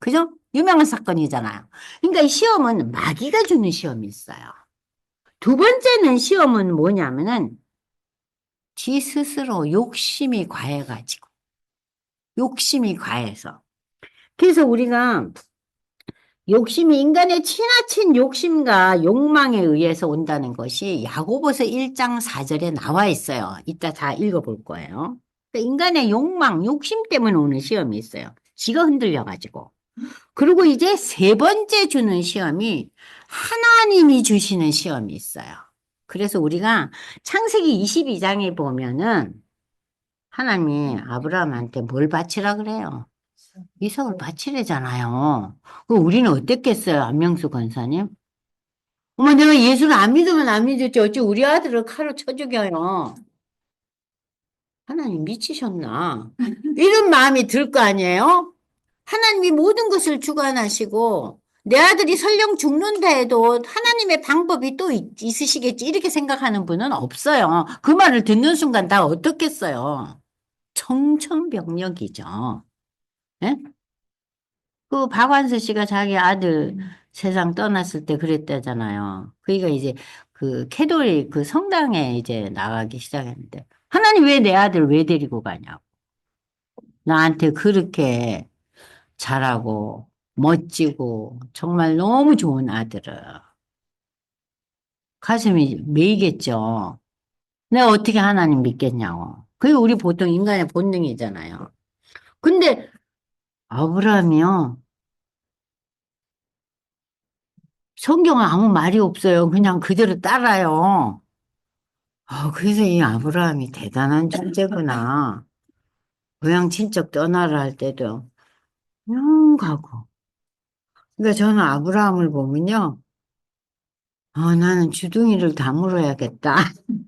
그죠? 유명한 사건이잖아요. 그러니까 이 시험은 마귀가 주는 시험이 있어요. 두 번째는 시험은 뭐냐면은 지 스스로 욕심이 과해가지고 욕심이 과해서. 그래서 우리가 욕심이 인간의 지나친 욕심과 욕망에 의해서 온다는 것이 야고보서 1장 4절에 나와 있어요. 이따 다 읽어볼 거예요. 그러니까 인간의 욕망, 욕심 때문에 오는 시험이 있어요. 지가 흔들려가지고. 그리고 이제 세 번째 주는 시험이 하나님이 주시는 시험이 있어요. 그래서 우리가 창세기 22장에 보면은 하나님이 아브라함한테 뭘 바치라 그래요? 이삭을 바치래잖아요. 그 우리는 어땠겠어요, 안명수 권사님? 어머, 내가 예수를 안 믿으면 안 믿었지. 어찌 우리 아들을 칼로 쳐 죽여요. 하나님 미치셨나? 이런 마음이 들 거 아니에요? 하나님이 모든 것을 주관하시고, 내 아들이 설령 죽는다 해도 하나님의 방법이 또 있으시겠지. 이렇게 생각하는 분은 없어요. 그 말을 듣는 순간 다 어떻겠어요? 청천벽력이죠. 예? 그 박완서 씨가 자기 아들 세상 떠났을 때 그랬다잖아요. 그러니까 이제 그 캐톨릭 그 성당에 이제 나가기 시작했는데 하나님 왜 내 아들 왜 데리고 가냐고. 나한테 그렇게 잘하고 멋지고 정말 너무 좋은 아들을 가슴이 메이겠죠. 내가 어떻게 하나님 믿겠냐고. 그게 우리 보통 인간의 본능이잖아요. 근데 아브라함이요. 성경은 아무 말이 없어요. 그냥 그대로 따라요. 그래서 이 아브라함이 대단한 존재구나. 고향 친척 떠나라 할 때도 영 가고. 그러니까 저는 아브라함을 보면요. 나는 주둥이를 다물어야겠다.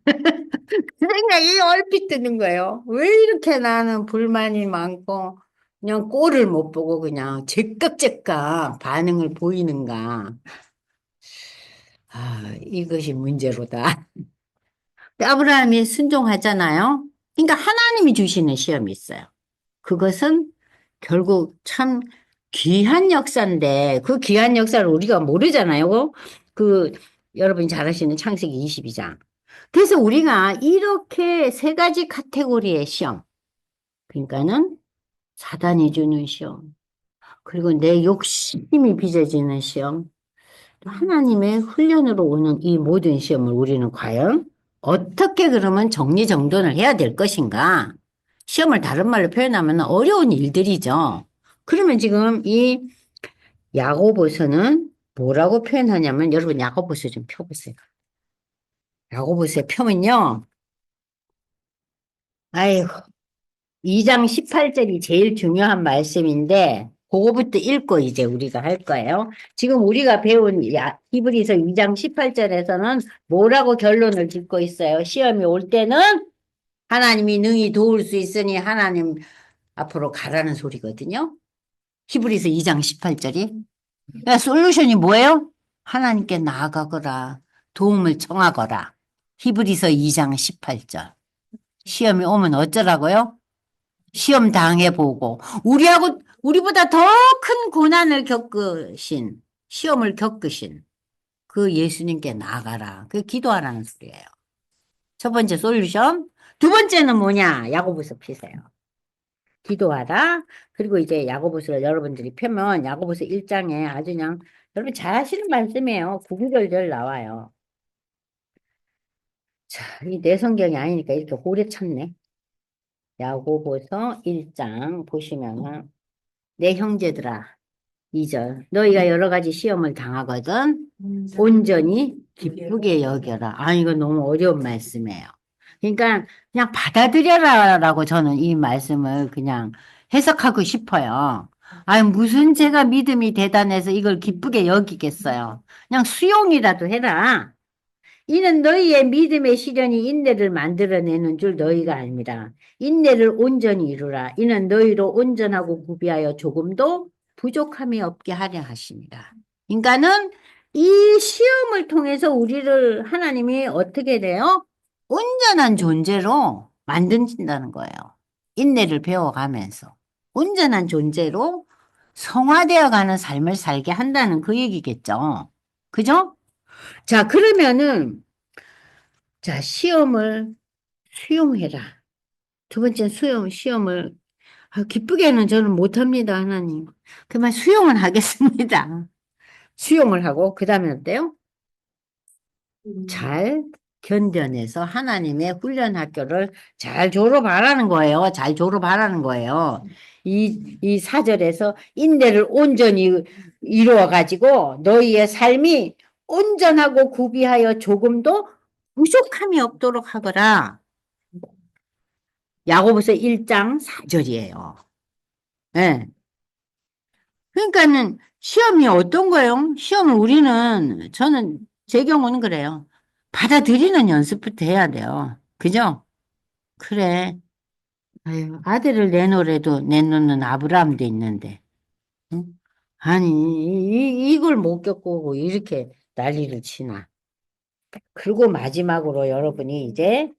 그 생각이 얼핏 드는 거예요. 왜 이렇게 나는 불만이 많고 그냥 꼴을 못 보고 그냥 제깍제깍 반응을 보이는가. 이것이 문제로다. 아브라함이 순종하잖아요. 그러니까 하나님이 주시는 시험이 있어요. 그것은 결국 참 귀한 역사인데 그 귀한 역사를 우리가 모르잖아요. 그 여러분이 잘 아시는 창세기 22장. 그래서 우리가 이렇게 세 가지 카테고리의 시험, 그러니까는 사단이 주는 시험, 그리고 내 욕심이 빚어지는 시험, 하나님의 훈련으로 오는 이 모든 시험을 우리는 과연 어떻게 그러면 정리정돈을 해야 될 것인가? 시험을 다른 말로 표현하면 어려운 일들이죠. 그러면 지금 이 야고보서는 뭐라고 표현하냐면 여러분 야고보서 좀 펴보세요. 야고보서 펴면요. 아이고 2장 18절이 제일 중요한 말씀인데 그거부터 읽고 이제 우리가 할 거예요. 지금 우리가 배운 히브리서 2장 18절에서는 뭐라고 결론을 짓고 있어요? 시험이 올 때는 하나님이 능히 도울 수 있으니 하나님 앞으로 가라는 소리거든요. 히브리서 2장 18절이. 그러니까 솔루션이 뭐예요? 하나님께 나아가거라. 도움을 청하거라. 히브리서 2장 18절. 시험이 오면 어쩌라고요? 시험 당해보고, 우리보다 더 큰 고난을 겪으신, 시험을 겪으신 그 예수님께 나아가라. 그 기도하라는 소리예요. 첫 번째 솔루션. 두 번째는 뭐냐? 야고보서 피세요. 기도하라. 그리고 이제 야고보서를 여러분들이 펴면 야고보서 1장에 아주 그냥 여러분 잘 하시는 말씀이에요. 구구절절 나와요. 자, 이 내 성경이 아니니까 이렇게 오래 쳤네. 야고보서 1장 보시면은 내 형제들아 2절 너희가 여러 가지 시험을 당하거든 온전히 기쁘게 여겨라. 아 이거 너무 어려운 말씀이에요. 그러니까 그냥 받아들여라라고 저는 이 말씀을 그냥 해석하고 싶어요. 아니 무슨 제가 믿음이 대단해서 이걸 기쁘게 여기겠어요. 그냥 수용이라도 해라. 이는 너희의 믿음의 시련이 인내를 만들어내는 줄 너희가 알미라. 인내를 온전히 이루라. 이는 너희로 온전하고 구비하여 조금도 부족함이 없게 하려 하십니다. 그러니까는 이 시험을 통해서 우리를 하나님이 어떻게 돼요? 온전한 존재로 만든다는 거예요. 인내를 배워가면서. 온전한 존재로 성화되어 가는 삶을 살게 한다는 그 얘기겠죠. 그죠? 자, 그러면은, 자, 시험을 수용해라. 두 번째 시험을, 기쁘게는 저는 못합니다, 하나님. 그만 수용을 하겠습니다. 수용을 하고, 그 다음에 어때요? 잘 견뎌내서 하나님의 훈련 학교를 잘 졸업하라는 거예요. 잘 졸업하라는 거예요. 이 사절에서 인내를 온전히 이루어가지고 너희의 삶이 온전하고 구비하여 조금도 부족함이 없도록 하거라. 야고보서 1장 4절이에요. 예. 그러니까는 시험이 어떤 거예요? 시험을 저는 제 경우는 그래요. 받아들이는 연습부터 해야 돼요. 그죠? 그래. 아유, 아들을 내놓으래도 내놓는 아브라함도 있는데. 응? 아니, 이걸 못 겪고 이렇게 난리를 치나. 그리고 마지막으로 여러분이 이제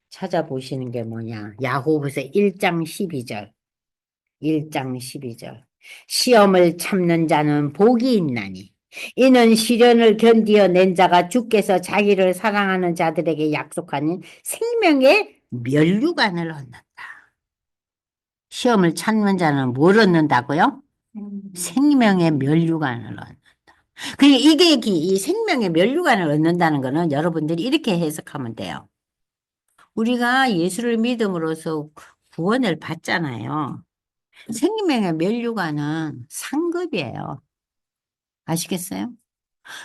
찾아보시는 게 뭐냐. 야고보서 1장 12절. 1장 12절. 시험을 참는 자는 복이 있나니 이는 시련을 견디어 낸 자가 주께서 자기를 사랑하는 자들에게 약속하는 생명의 면류관을 얻는다. 시험을 참는 자는 뭘 얻는다고요? 생명의 면류관을 얻는다. 그러니까 이게 이 생명의 면류관을 얻는다는 거는 여러분들이 이렇게 해석하면 돼요. 우리가 예수를 믿음으로써 구원을 받잖아요. 생명의 면류관은 상급이에요. 아시겠어요?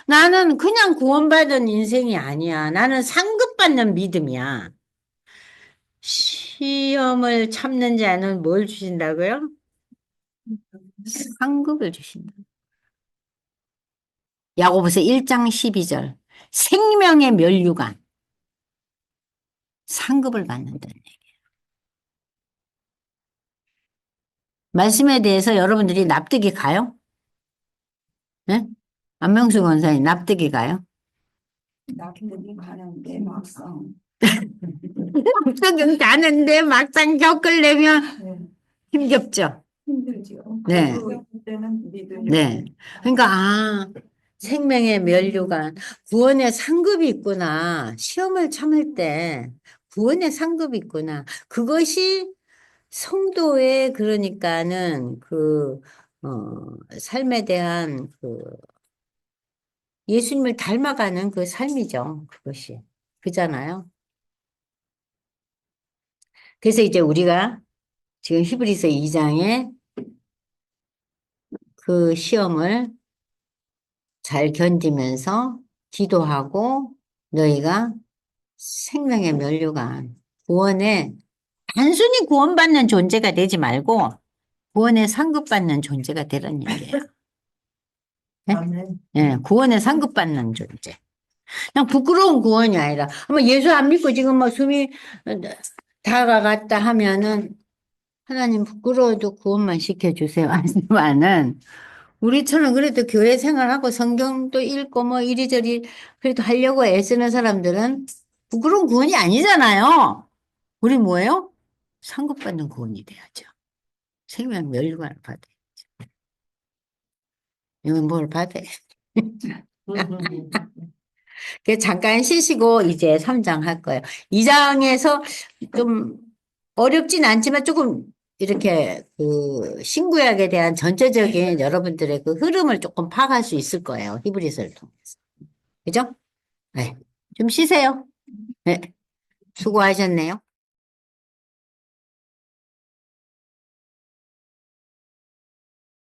나는 그냥 구원받은 인생이 아니야. 나는 상급받는 믿음이야. 시험을 참는 자는 뭘 주신다고요? 상급을 주신다. 야고보서 1장 12절. 생명의 면류관. 상급을 받는다는 얘기예요. 말씀에 대해서 여러분들이 납득이 가요? 네? 안명수 권사님 납득이 가요? 납득이 가는데 막상 납득은 가는데 막상 겪으려면 네, 힘겹죠? 힘들죠. 네. 그럴 때는 믿음이 네. 그러니까, 생명의 면류관. 구원의 상급이 있구나. 시험을 참을 때 구원의 상급이 있구나. 그것이 성도의 그러니까는 삶에 대한 예수님을 닮아가는 그 삶이죠. 그것이. 그잖아요. 그래서 이제 우리가 지금 히브리서 2장에 그 시험을 잘 견디면서 기도하고 너희가 생명의 면류관, 구원에 단순히 구원받는 존재가 되지 말고 구원에 상급받는 존재가 되라는 얘기예요. 네? 아멘. 예, 구원에 상급받는 존재. 그냥 부끄러운 구원이 아니라, 뭐 예수 안 믿고 지금 뭐 숨이 다가갔다 하면은 하나님 부끄러워도 구원만 시켜주세요. 하지만은 우리처럼 그래도 교회 생활하고 성경도 읽고 뭐 이리저리 그래도 하려고 애쓰는 사람들은 부끄러운 구원이 아니잖아요. 우리 뭐예요? 상급받는 구원이 돼야죠. 생명 멸관을 받아야죠. 이건 뭘 받아야 그 잠깐 쉬시고 이제 3장 할 거예요. 2장에서 좀 어렵진 않지만 조금 이렇게 신구약에 대한 전체적인 여러분들의 그 흐름을 조금 파악할 수 있을 거예요. 히브리서를 통해서. 그죠? 네. 좀 쉬세요. 네. 수고하셨네요.